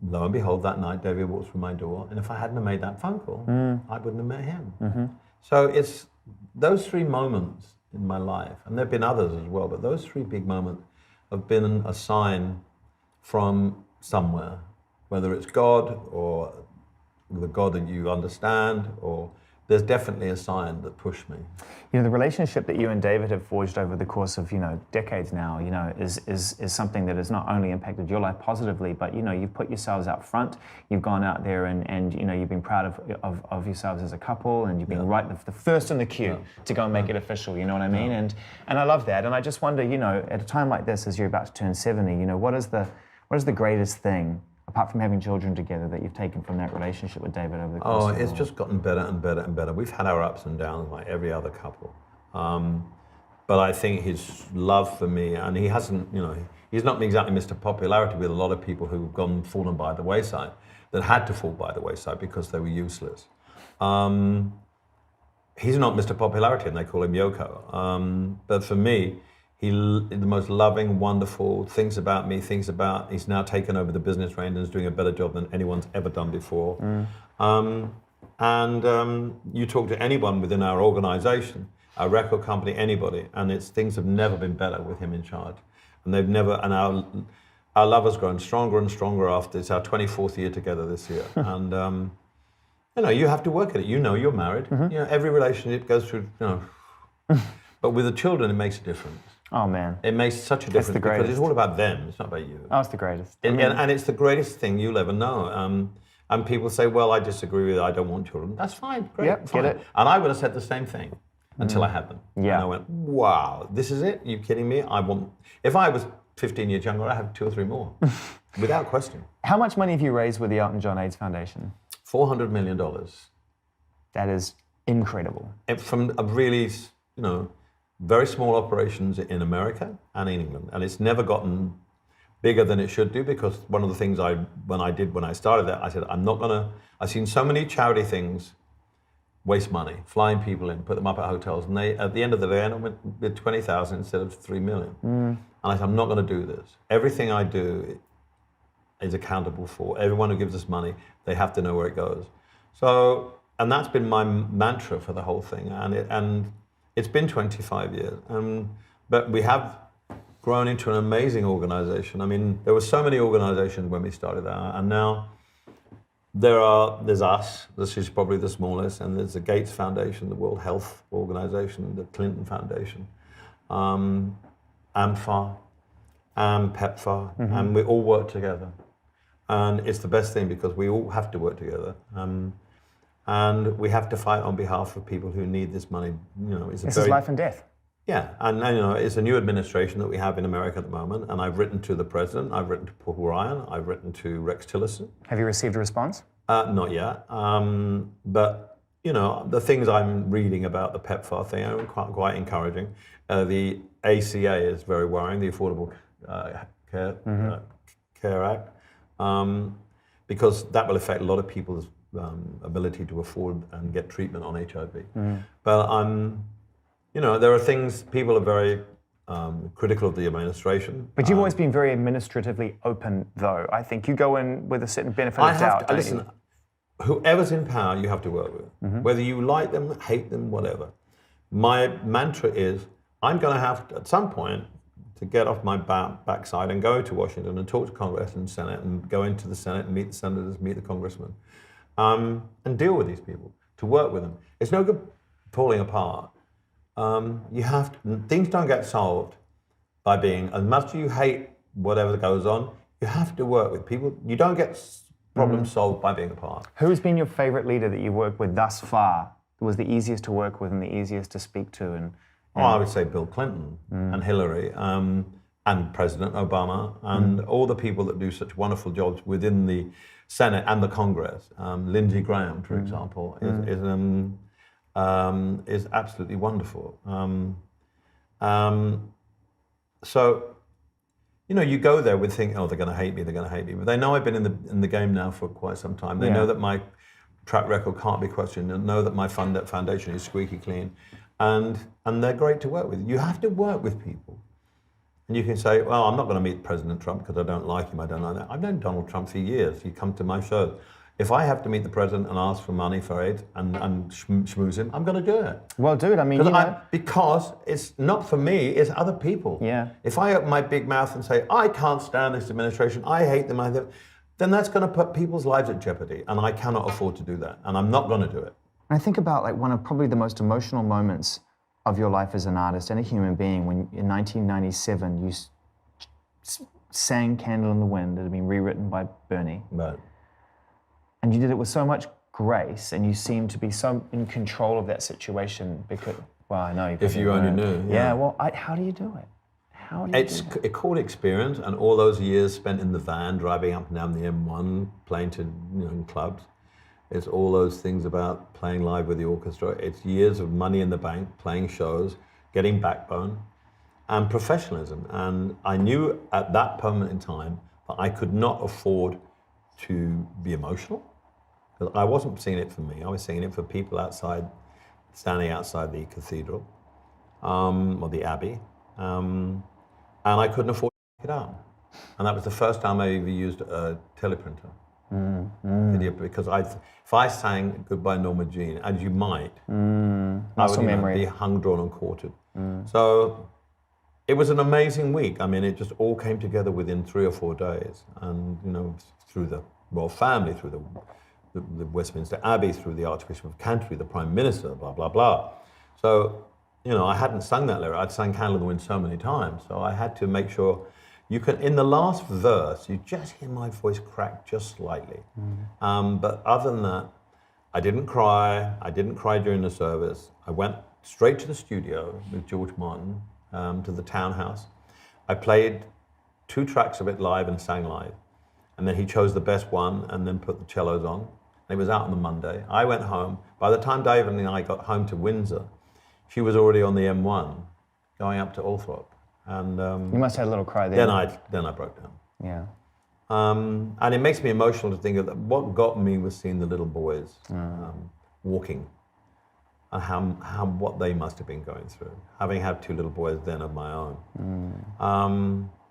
lo and behold, that night, David walks through my door, and if I hadn't have made that phone call, I wouldn't have met him. So it's those 3 moments in my life, and there have been others as well, but those 3 big moments have been a sign from somewhere, whether it's God or the God that you understand, or there's definitely a sign that pushed me. The relationship that you and David have forged over the course of, decades now, is something that has not only impacted your life positively, but, you've put yourselves out front, you've gone out there and you've been proud of yourselves as a couple, and you've been the first in the queue to go and make it official, you know what I mean? And I love that. And I just wonder, at a time like this, as you're about to turn 70, what is the greatest thing apart from having children together, that you've taken from that relationship with David over the course of it's just gotten better and better and better. We've had our ups and downs like every other couple. But I think his love for me, and he hasn't, he's not exactly Mr. Popularity with a lot of people who've fallen by the wayside, that had to fall by the wayside because they were useless. He's not Mr. Popularity, and they call him Yoko. But for me, he's the most loving, wonderful, thinks about me, he's now taken over the business reins and is doing a better job than anyone's ever done before. You talk to anyone within our organization, our record company, anybody, and things have never been better with him in charge. And our love has grown stronger and stronger after, it's our 24th year together this year. And you have to work at it. You're married. Every relationship goes through, but with the children, it makes a difference. Oh man. It makes such a difference because it's all about them, it's not about you. Oh, it's the greatest. And it's the greatest thing you'll ever know. And people say, well, I disagree with it, I don't want children. That's fine, great, yep, fine. Get it. And I would have said the same thing until I had them. Yeah. And I went, wow, this is it? Are you kidding me? If I was 15 years younger, I'd have 2 or 3 more, without question. How much money have you raised with the Elton John AIDS Foundation? $400 million. That is incredible. From a really, very small operations in America and in England. And it's never gotten bigger than it should do, because one of the things when I started that, I said, I've seen so many charity things waste money, flying people in, put them up at hotels, and at the end of the day, I went with 20,000 instead of 3 million. And I said, I'm not going to do this. Everything I do is accountable for. Everyone who gives us money, they have to know where it goes. So, and that's been my mantra for the whole thing. And it's been 25 years. But we have grown into an amazing organization. I mean, there were so many organizations when we started out, and now there's us, this is probably the smallest, and there's the Gates Foundation, the World Health Organization, the Clinton Foundation, AMFAR, and PEPFAR, and we all work together. And it's the best thing because we all have to work together. And we have to fight on behalf of people who need this money. This is life and death. Yeah, and it's a new administration that we have in America at the moment, and I've written to the president, I've written to Paul Ryan, I've written to Rex Tillerson. Have you received a response? Not yet, but the things I'm reading about the PEPFAR thing are quite encouraging. The ACA is very worrying, the Affordable Care Act, because that will affect a lot of people's ability to afford and get treatment on HIV. But there are things, people are very critical of the administration. But you've always been very administratively open, though. I think you go in with a certain benefit of doubt. Listen, whoever's in power, you have to work with. Whether you like them, hate them, whatever. My mantra is, I'm going to have to, at some point, to get off my backside and go to Washington and talk to Congress and Senate and go into the Senate and meet the senators, meet the congressmen, and deal with these people, to work with them. It's no good falling apart. Things don't get solved by being, as much as you hate whatever goes on, you have to work with people. You don't get problems solved by being apart. Who's been your favorite leader that you've worked with thus far, that was the easiest to work with and the easiest to speak to? I would say Bill Clinton and Hillary and President Obama and all the people that do such wonderful jobs within the Senate and the Congress. Lindsey Graham, for example, is absolutely wonderful. So, you go there with thinking, oh, they're going to hate me, But they know I've been in the game now for quite some time. They know that my track record can't be questioned, and know that my foundation is squeaky clean. And they're great to work with. You have to work with people. And you can say, well, I'm not going to meet President Trump because I don't like him, I don't like that. I've known Donald Trump for years. You come to my shows. If I have to meet the president and ask for money for aid and schmooze him, I'm going to do it. Well, dude, I mean, because it's not for me, it's other people. Yeah. If I open my big mouth and say, I can't stand this administration, I hate them, then that's going to put people's lives at jeopardy. And I cannot afford to do that. And I'm not going to do it. I think about one of probably the most emotional moments of your life as an artist and a human being when in 1997 you sang Candle in the Wind. It had been rewritten by Bernie. Right. And you did it with so much grace, and you seemed to be so in control of that situation because, well, I know you if you only knew. Yeah, well, how do you do it? How do you do that? It's called experience, and all those years spent in the van, driving up and down the M1, playing to in clubs. It's all those things about playing live with the orchestra. It's years of money in the bank, playing shows, getting backbone, and professionalism. And I knew at that moment in time that I could not afford to be emotional. Because I wasn't seeing it for me. I was seeing it for people outside, standing outside the cathedral, or the abbey. And I couldn't afford to take it out. And that was the first time I ever used a teleprinter. Because if I sang Goodbye Norma Jean, as you might, I would be hung, drawn, and quartered. So it was an amazing week. I mean, it just all came together within 3 or 4 days. And, through the royal family, through the Westminster Abbey, through the Archbishop of Canterbury, the Prime Minister, blah, blah, blah. So, I hadn't sung that lyric. I'd sang Candle in the Wind so many times. So I had to make sure in the last verse, you just hear my voice crack just slightly. But other than that, I didn't cry. I didn't cry during the service. I went straight to the studio with George Martin, to the townhouse. I played 2 tracks of it live and sang live. And then he chose the best one and then put the cellos on. And it was out on the Monday. I went home. By the time David and I got home to Windsor, she was already on the M1 going up to Althorpe. And you must have had a little cry there. Then I broke down. Yeah. And it makes me emotional to think of that. What got me was seeing the little boys walking, and what they must have been going through, having had 2 little boys then of my own.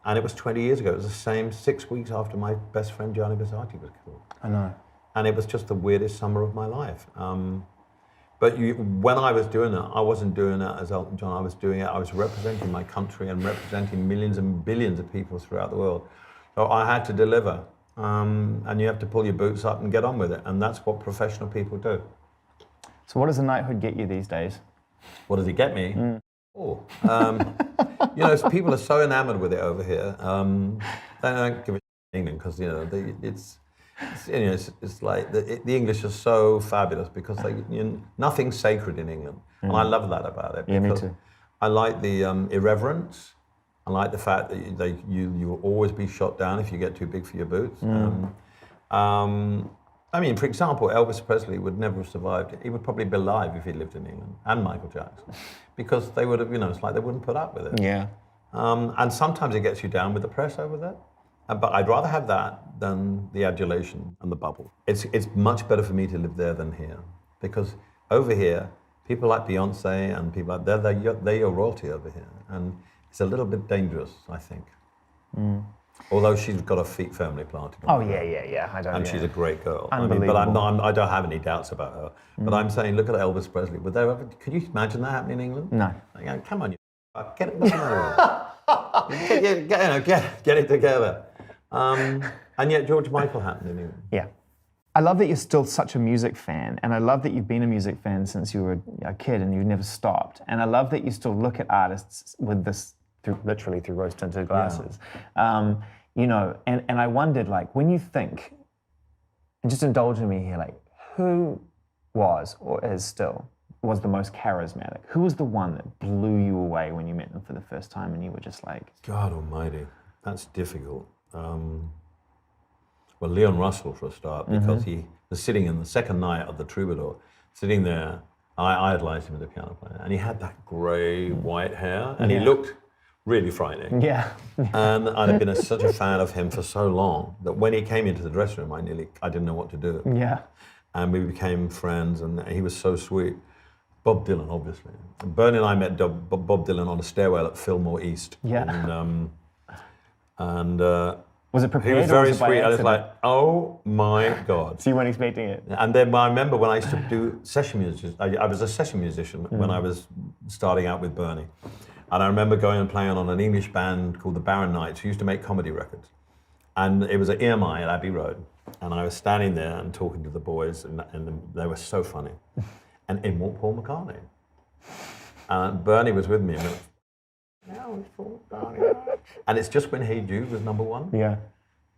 And it was 20 years ago. It was the same 6 weeks after my best friend Gianni Basati was killed. I know. And it was just the weirdest summer of my life. But when I was doing that, I wasn't doing that as Elton John. I was representing my country and representing millions and billions of people throughout the world. So I had to deliver. And you have to pull your boots up and get on with it. And that's what professional people do. So what does the knighthood get you these days? What does it get me? People are so enamored with it over here. They don't give a shit in England because, it's like the English are so fabulous because nothing's sacred in England. And I love that about it. Yeah, me too. I like the irreverence. I like the fact that you will always be shot down if you get too big for your boots. For example, Elvis Presley would never have survived. He would probably be alive if he lived in England, and Michael Jackson, because they would have, it's like they wouldn't put up with it. Yeah. And sometimes it gets you down with the press over there. But I'd rather have that than the adulation and the bubble. It's much better for me to live there than here, because over here, people like Beyonce and people like they're your royalty over here, and it's a little bit dangerous, I think. Although she's got her feet firmly planted. Oh yeah. And she's a great girl. Unbelievable. I don't have any doubts about her. But I'm saying, look at Elvis Presley. Could you imagine that happening in England? No. Come on, get it. Get it together. And yet George Michael happened in England. Yeah. I love that you're still such a music fan, and I love that you've been a music fan since you were a kid and you've never stopped. And I love that you still look at artists with this literally through rose-tinted glasses. Yeah. And I wondered, when you think, and just indulge me here, who was or is still was the most charismatic? Who was the one that blew you away when you met them for the first time and you were just like... God almighty, that's difficult. Well, Leon Russell for a start, because he was sitting in the second night of the Troubadour, sitting there. I idolized him as a piano player, and he had that grey white hair, and he looked really frightening. Yeah. And I'd been such a fan of him for so long that when he came into the dressing room, I didn't know what to do. Yeah. And we became friends, and he was so sweet. Bob Dylan, obviously. Bernie and I met Bob Dylan on a stairwell at Fillmore East. Yeah. And was it prepared? He was very sweet. I was like, oh my God. So you weren't expecting it? And then I remember when I used to do session music, I was a session musician when I was starting out with Bernie. And I remember going and playing on an English band called the Barron Knights, who used to make comedy records. And it was at EMI at Abbey Road. And I was standing there and talking to the boys, and they were so funny. And in walked Paul McCartney. And Bernie was with me. And it's just when Hey Jude was #1. Yeah.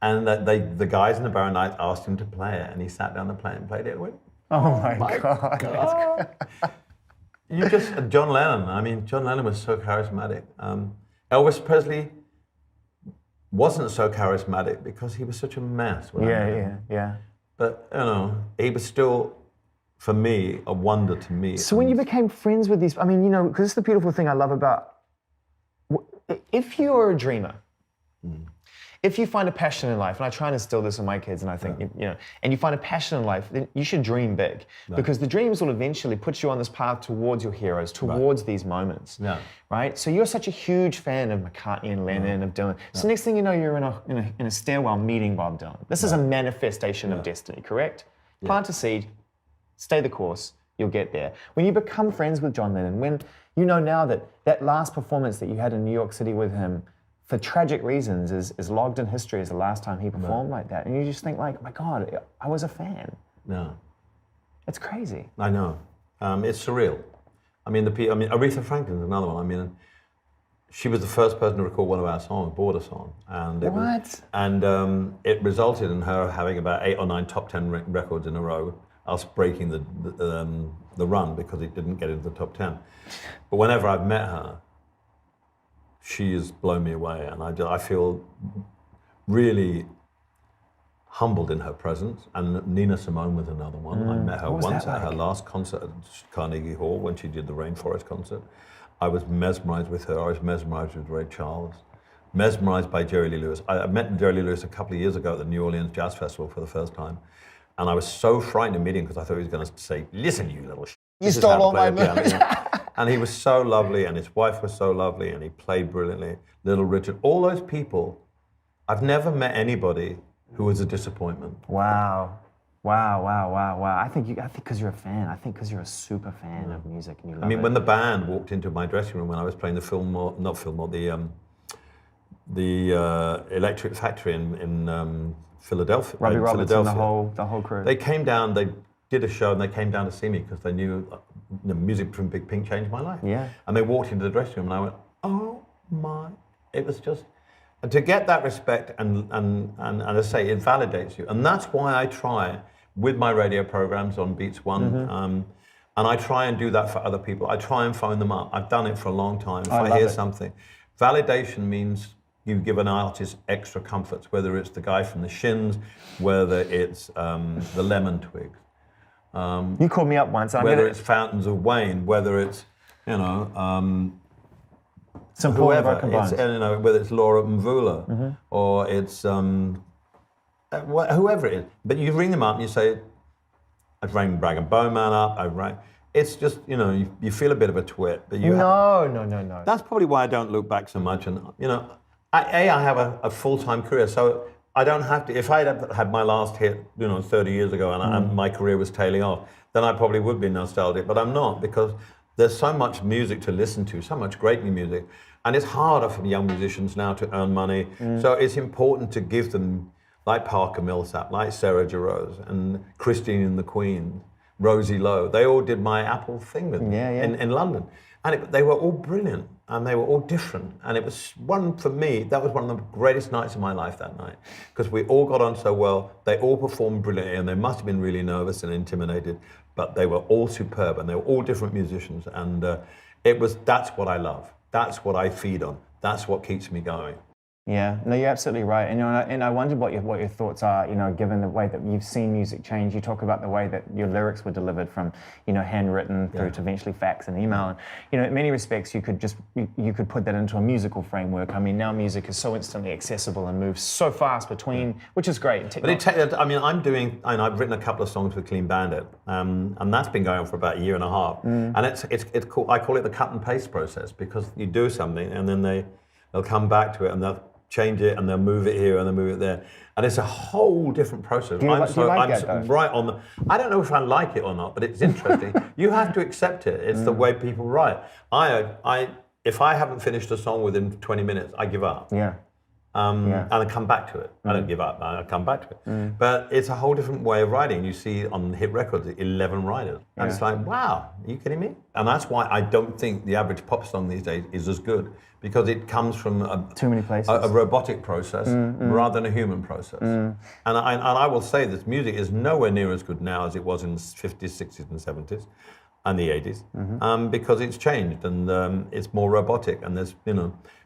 And the guys in the Barron Knights asked him to play it, and he sat down to play it and played it with. Oh my God. John Lennon. John Lennon was so charismatic. Elvis Presley wasn't so charismatic because he was such a mess. Yeah. But, he was still, for me, a wonder to me. So when you became friends with these, I mean, because it's the beautiful thing I love about, if you're a dreamer, if you find a passion in life, and I try and instill this in my kids, and I think, and you find a passion in life, then you should dream big. Because the dreams will eventually put you on this path towards your heroes, towards these moments. Right? So you're such a huge fan of McCartney and Lennon, of Dylan. So next thing you know, you're in a stairwell meeting Bob Dylan. This is a manifestation of destiny, correct? Plant a seed, stay the course, you'll get there. When you become friends with John Lennon, when you know now that last performance that you had in New York City with him, for tragic reasons, is logged in history as the last time he performed like that. And you just think like, my God, I was a fan. No. It's crazy. I know. It's surreal. I mean, Aretha Franklin's another one. I mean, she was the first person to record one of our songs, Border Song. And it resulted in her having about 8 or 9 top 10 records in a row, us breaking the run because it didn't get into the top 10. But whenever I've met her, she has blown me away, and I feel really humbled in her presence. And Nina Simone was another one. I met her once at her last concert at Carnegie Hall when she did the Rainforest concert. I was mesmerized with her. I was mesmerized with Ray Charles, mesmerized by Jerry Lee Lewis. I met Jerry Lee Lewis a couple of years ago at the New Orleans Jazz Festival for the first time, and I was so frightened of meeting because I thought he was going to say, "Listen, you little you stole all my moves." And he was so lovely, and his wife was so lovely, and he played brilliantly. Little Richard, all those people, I've never met anybody who was a disappointment. Wow. I think because you're a fan. I think because you're a super fan of music and you love it. When the band walked into my dressing room when I was playing the Electric Factory in Philadelphia. Robbie Robertson, the whole crew. They came down. They did a show and they came down to see me because they knew music from Big Pink changed my life. Yeah. And they walked into the dressing room and I went, oh my! It was just. And to get that respect and as I say, it validates you. And that's why I try with my radio programs on Beats One, and I try and do that for other people. I try and phone them up. I've done it for a long time. If I hear something, validation means you give an artist extra comforts, whether it's the guy from the Shins, whether it's the Lemon Twigs. You called me up once. Whether it's Fountains of Wayne, whether it's, some whoever, whether it's Laura Mvula or it's whoever it is. But you ring them up and you say, I've rang Bragg and Bowman up, it's just, you feel a bit of a twit. But No. That's probably why I don't look back so much. And, I have a full-time career, so I don't have to. If I had my last hit, 30 years ago, and my career was tailing off, then I probably would be nostalgic. But I'm not, because there's so much music to listen to, so much great new music, and it's harder for young musicians now to earn money. So it's important to give them, like Parker Millsap, like Sarah Jarosz, and Christine and the Queen, Rosie Lowe. They all did my Apple thing with me in London, and they were all brilliant. And they were all different. And it was for me, that was one of the greatest nights of my life that night. Because we all got on so well, they all performed brilliantly, and they must have been really nervous and intimidated, but they were all superb, and they were all different musicians. And that's what I love. That's what I feed on. That's what keeps me going. Yeah, no, you're absolutely right. And I wondered what your thoughts are, given the way that you've seen music change. You talk about the way that your lyrics were delivered from, handwritten through to eventually fax and email. And, in many respects, you could put that into a musical framework. I mean, now music is so instantly accessible and moves so fast between, which is great. But I've written a couple of songs with Clean Bandit, and that's been going on for about a year and a half. And it's cool. I call it the cut and paste process, because you do something and then they'll come back to it and they'll change it and they'll move it here and they'll move it there, and it's a whole different process. Do you like that, right on the. I don't know if I like it or not, but it's interesting. You have to accept it. It's the way people write. If I haven't finished a song within 20 minutes, I give up. Yeah. And I come back to it. I don't give up. I come back to it. But it's a whole different way of writing. You see on hit records, 11 writers, and it's like, wow, are you kidding me? And that's why I don't think the average pop song these days is as good, because it comes from too many places, a robotic process rather than a human process. And I will say this: music is nowhere near as good now as it was in the 50s, 60s, and 70s. And the 80s, because it's changed and it's more robotic, and there's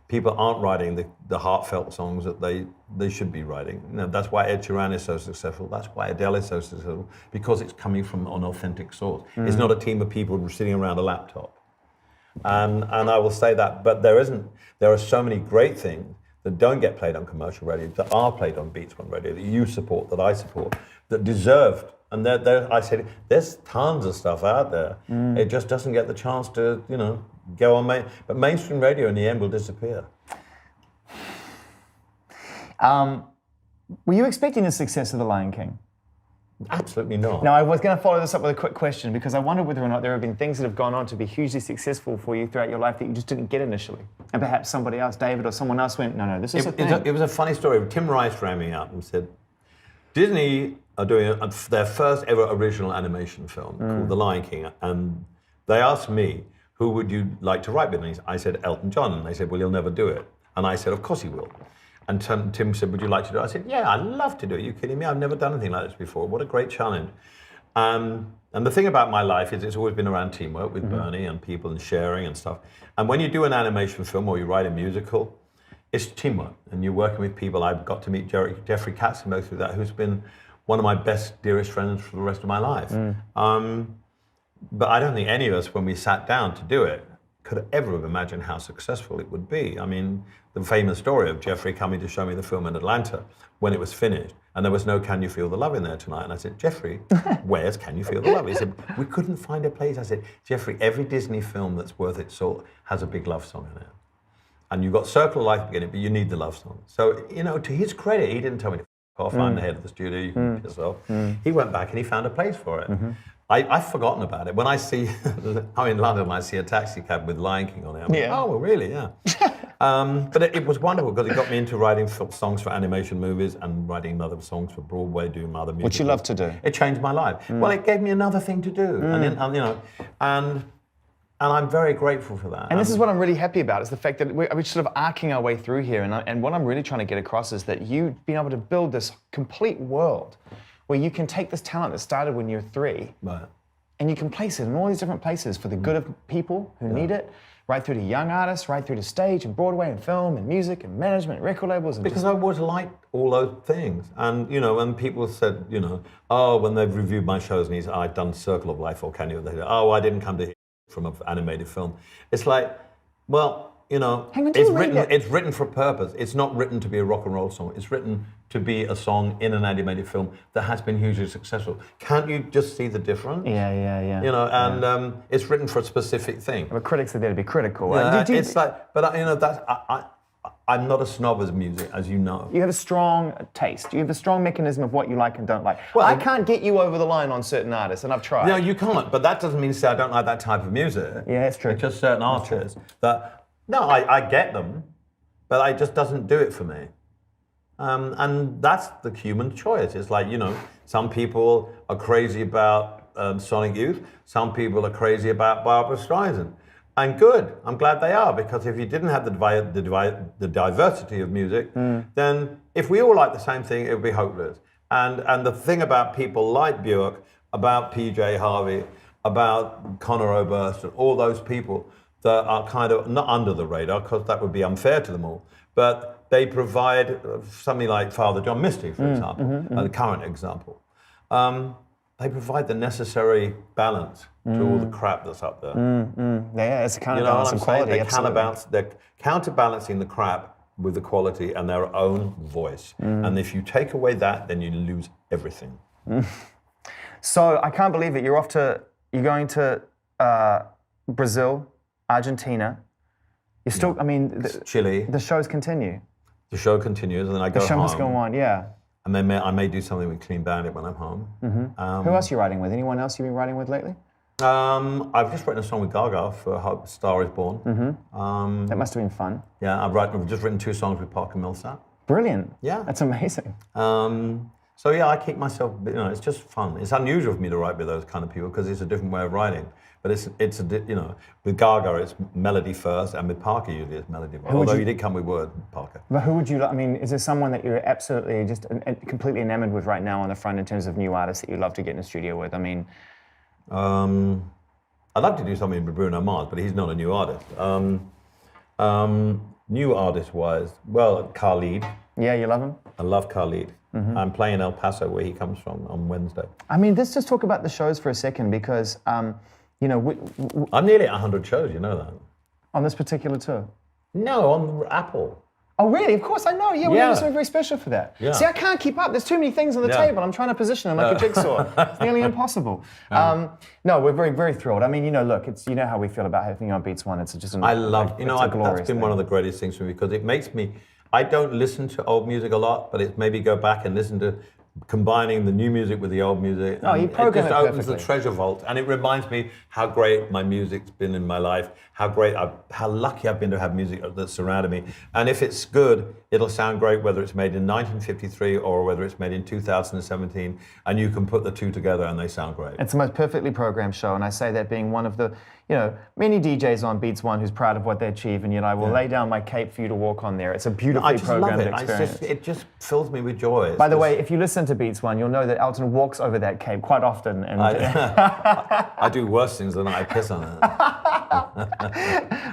people aren't writing the heartfelt songs that they should be writing. You know, that's why Ed Sheeran is so successful. That's why Adele is so successful, because it's coming from an authentic source. It's not a team of people sitting around a laptop. And I will say that, but there are so many great things that don't get played on commercial radio, that are played on Beats One Radio, that you support, that I support, that deserved. And I said, there's tons of stuff out there. It just doesn't get the chance to, go on. But mainstream radio in the end will disappear. Were you expecting the success of The Lion King? Absolutely not. Now, I was going to follow this up with a quick question, because I wonder whether or not there have been things that have gone on to be hugely successful for you throughout your life that you just didn't get initially. And perhaps somebody else, David or someone else, went, no, this is a thing. It was a funny story. Tim Rice rang me up and said, Disney are doing their first ever original animation film called The Lion King. And they asked me, who would you like to write with? And I said, Elton John. And they said, well, he'll never do it. And I said, of course he will. And Tim said, would you like to do it? I said, yeah, I'd love to do it. Are you kidding me? I've never done anything like this before. What a great challenge. And the thing about my life is it's always been around teamwork with Bernie and people and sharing and stuff. And when you do an animation film or you write a musical, it's teamwork. And you're working with people. I've got to meet Jeffrey Katzenberg through that, who's been one of my best, dearest friends for the rest of my life. But I don't think any of us, when we sat down to do it, could ever have imagined how successful it would be. I mean, the famous story of Jeffrey coming to show me the film in Atlanta when it was finished, and there was no Can You Feel the Love in there tonight. And I said, Jeffrey, where's Can You Feel the Love? He said, we couldn't find a place. I said, Jeffrey, every Disney film that's worth its salt has a big love song in it. And you've got Circle of Life at the beginning, but you need the love song. So, to his credit, he didn't tell me to f off. I'm the head of the studio, you can piss off. He went back and he found a place for it. I've forgotten about it. When I see, I'm in London and I see a taxi cab with Lion King on it, I'm like, oh, well, really, yeah. But it was wonderful because it got me into writing songs for animation movies and writing other songs for Broadway, doing other music. Which you love to do. It changed my life. Well, it gave me another thing to do. And I'm very grateful for that. And this is what I'm really happy about, is the fact that we're sort of arcing our way through here. And what I'm really trying to get across is that you've been able to build this complete world where you can take this talent that started when you're 3, and you can place it in all these different places for the good of people who need it, right through to young artists, right through to stage and Broadway and film and music and management and record labels. And because I always liked all those things. And, when people said, oh, when they've reviewed my shows and I've done Circle of Life or Can You, they say, oh, I didn't come to here from an animated film. It's like, well, it's written for a purpose. It's not written to be a rock and roll song. It's written to be a song in an animated film that has been hugely successful. Can't you just see the difference? Yeah. It's written for a specific thing. But critics are there to be critical. It's like, but I'm not a snob as music, as you know. You have a strong taste. You have a strong mechanism of what you like and don't like. Well, I can't get you over the line on certain artists, and I've tried. No, you can't. But that doesn't mean to say I don't like that type of music. Yeah, it's true. It's just certain artists that. No, I get them, but it just doesn't do it for me. And that's the human choice. It's like, some people are crazy about Sonic Youth. Some people are crazy about Barbra Streisand. And good, I'm glad they are, because if you didn't have the diversity of music, then if we all like the same thing, it would be hopeless. And the thing about people like Björk, about PJ Harvey, about Conor Oberst, and all those people that are kind of not under the radar, because that would be unfair to them all, but they provide something like Father John Misty, for example, the current example. They provide the necessary balance to all the crap that's up there. Yeah, it's a counterbalance of quality. They're counterbalancing the crap with the quality and their own voice. And if you take away that, then you lose everything. So I can't believe it. You're going to Brazil, Argentina. You're still, Chile. The shows continue. The show continues, and then I go home. The show must go on, yeah. And then I may do something with Clean Bandit when I'm home. Who else are you writing with? Anyone else you've been writing with lately? I've just written a song with Gaga for Hope Star Is Born. That must have been fun. Yeah, I've just written 2 songs with Parker Millsap. Brilliant. Yeah. That's amazing. So yeah, I keep myself, it's just fun. It's unusual for me to write with those kind of people because it's a different way of writing. But with Gaga, it's melody first, and with Parker, usually it's melody first. Although you did come with word, Parker. But who would you like? Is there someone that you're absolutely just completely enamored with right now on the front in terms of new artists that you love to get in the studio with? I'd love to do something with Bruno Mars, but he's not a new artist. new artist-wise, well, Khalid. Yeah, you love him? I love Khalid. I'm playing El Paso, where he comes from, on Wednesday. I mean, let's just talk about the shows for a second because, you know, I'm nearly at 100 shows, you know that? on this particular tour. No, on Apple. Oh, really? Of course I know. Yeah, we're Yeah. doing something very special for that. Yeah. See, I can't keep up. There's too many things on the table. I'm trying to position them like a jigsaw. It's nearly impossible. No, we're very, very thrilled. I mean, you know, look, it's you know how we feel about having you on Beats One. It's just I love, you know, that's glorious been one of the greatest things for me because it makes me, I don't listen to old music a lot, but it's maybe go back and listen to combining the new music with the old music. Oh, you program it just it opens the perfectly. treasure vault, and it reminds me how great my music's been in my life, how lucky I've been to have music that surrounded me. And if it's good, it'll sound great whether it's made in 1953 or whether it's made in 2017, and you can put the two together and they sound great. It's the most perfectly programmed show, and I say that being one of the, you know, many DJs on Beats One who's proud of what they achieve, and yet I will lay down my cape for you to walk on there. It's a beautifully I just love programmed it. experience. It just fills me with joy. By the way, if you listen to Beats One, you'll know that Elton walks over that cape quite often. And I do worse things than I piss on it.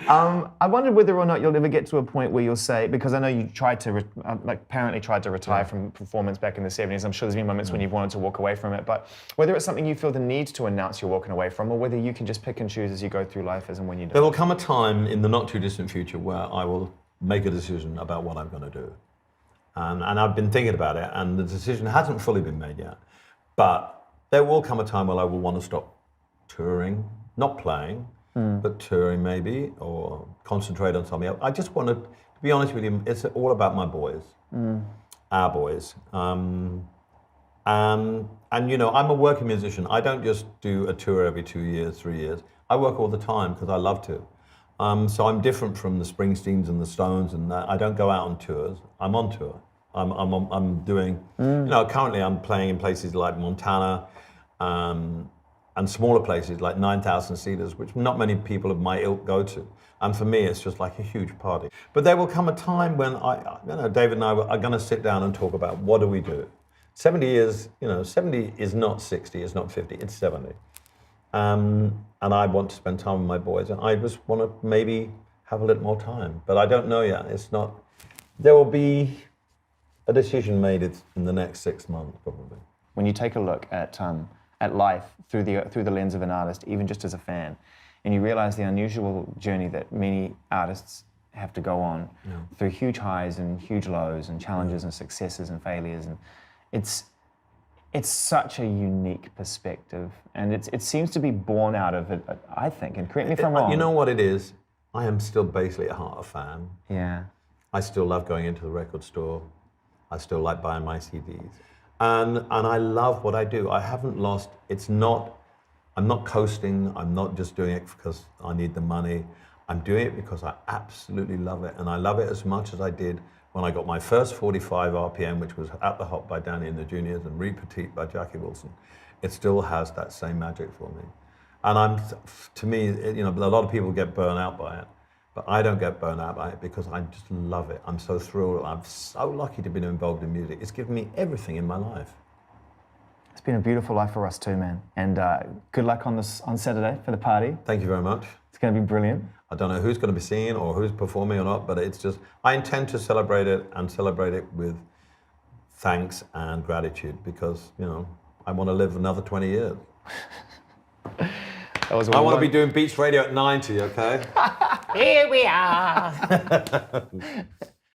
I wondered whether or not you'll ever get to a point where you'll say, because I know you tried to, apparently tried to retire from performance back in the 70s. I'm sure there's been moments when you've wanted to walk away from it, but whether it's something you feel the need to announce you're walking away from, or whether you can just pick and choose as you go through life as and when you do. There will come a time in the not too distant future where I will make a decision about what I'm going to do. And I've been thinking about it, and the decision hasn't fully been made yet. But there will come a time where I will want to stop touring, not playing, but touring maybe, or concentrate on something else. I just want to be honest with you, it's all about my boys, our boys. And you know, I'm a working musician. I don't just do a tour every 2 years, 3 years. I work all the time because I love to. So I'm different from the Springsteens and the Stones and that. I don't go out on tours. I'm on tour. I'm doing, you know, currently I'm playing in places like Montana and smaller places like 9,000 Cedars, which not many people of my ilk go to. And for me, it's just like a huge party. But there will come a time when you know, David and I are going to sit down and talk about what do we do. 70 years, you know, 70 is not 60, it's not 50, it's 70. And I want to spend time with my boys, and I just want to maybe have a little more time. But I don't know yet. It's not. There will be a decision made in the next 6 months, probably. When you take a look at life through the lens of an artist, even just as a fan, and you realize the unusual journey that many artists have to go on through huge highs and huge lows and challenges and successes and failures, and it's such a unique perspective, and it seems to be born out of it, I think, and correct me if I'm wrong. You know what it is? I am still basically at heart a fan. Yeah. I still love going into the record store. I still like buying my CDs. And I love what I do. I haven't lost, I'm not coasting, I'm not just doing it because I need the money. I'm doing it because I absolutely love it, and I love it as much as I did when I got my first 45 RPM, which was At the Hop by Danny and the Juniors and Re Petite by Jackie Wilson. It still has that same magic for me. And to me, you know, a lot of people get burnt out by it, but I don't get burnt out by it because I just love it. I'm so thrilled. I'm so lucky to be involved in music. It's given me everything in my life. It's been a beautiful life for us too, man. And good luck on Saturday for the party. Thank you very much. It's going to be brilliant. I don't know who's going to be singing or who's performing or not, but it's just, I intend to celebrate it and celebrate it with thanks and gratitude because, you know, I want to live another 20 years. I want to be doing Beats Radio at 90, okay? Here we are.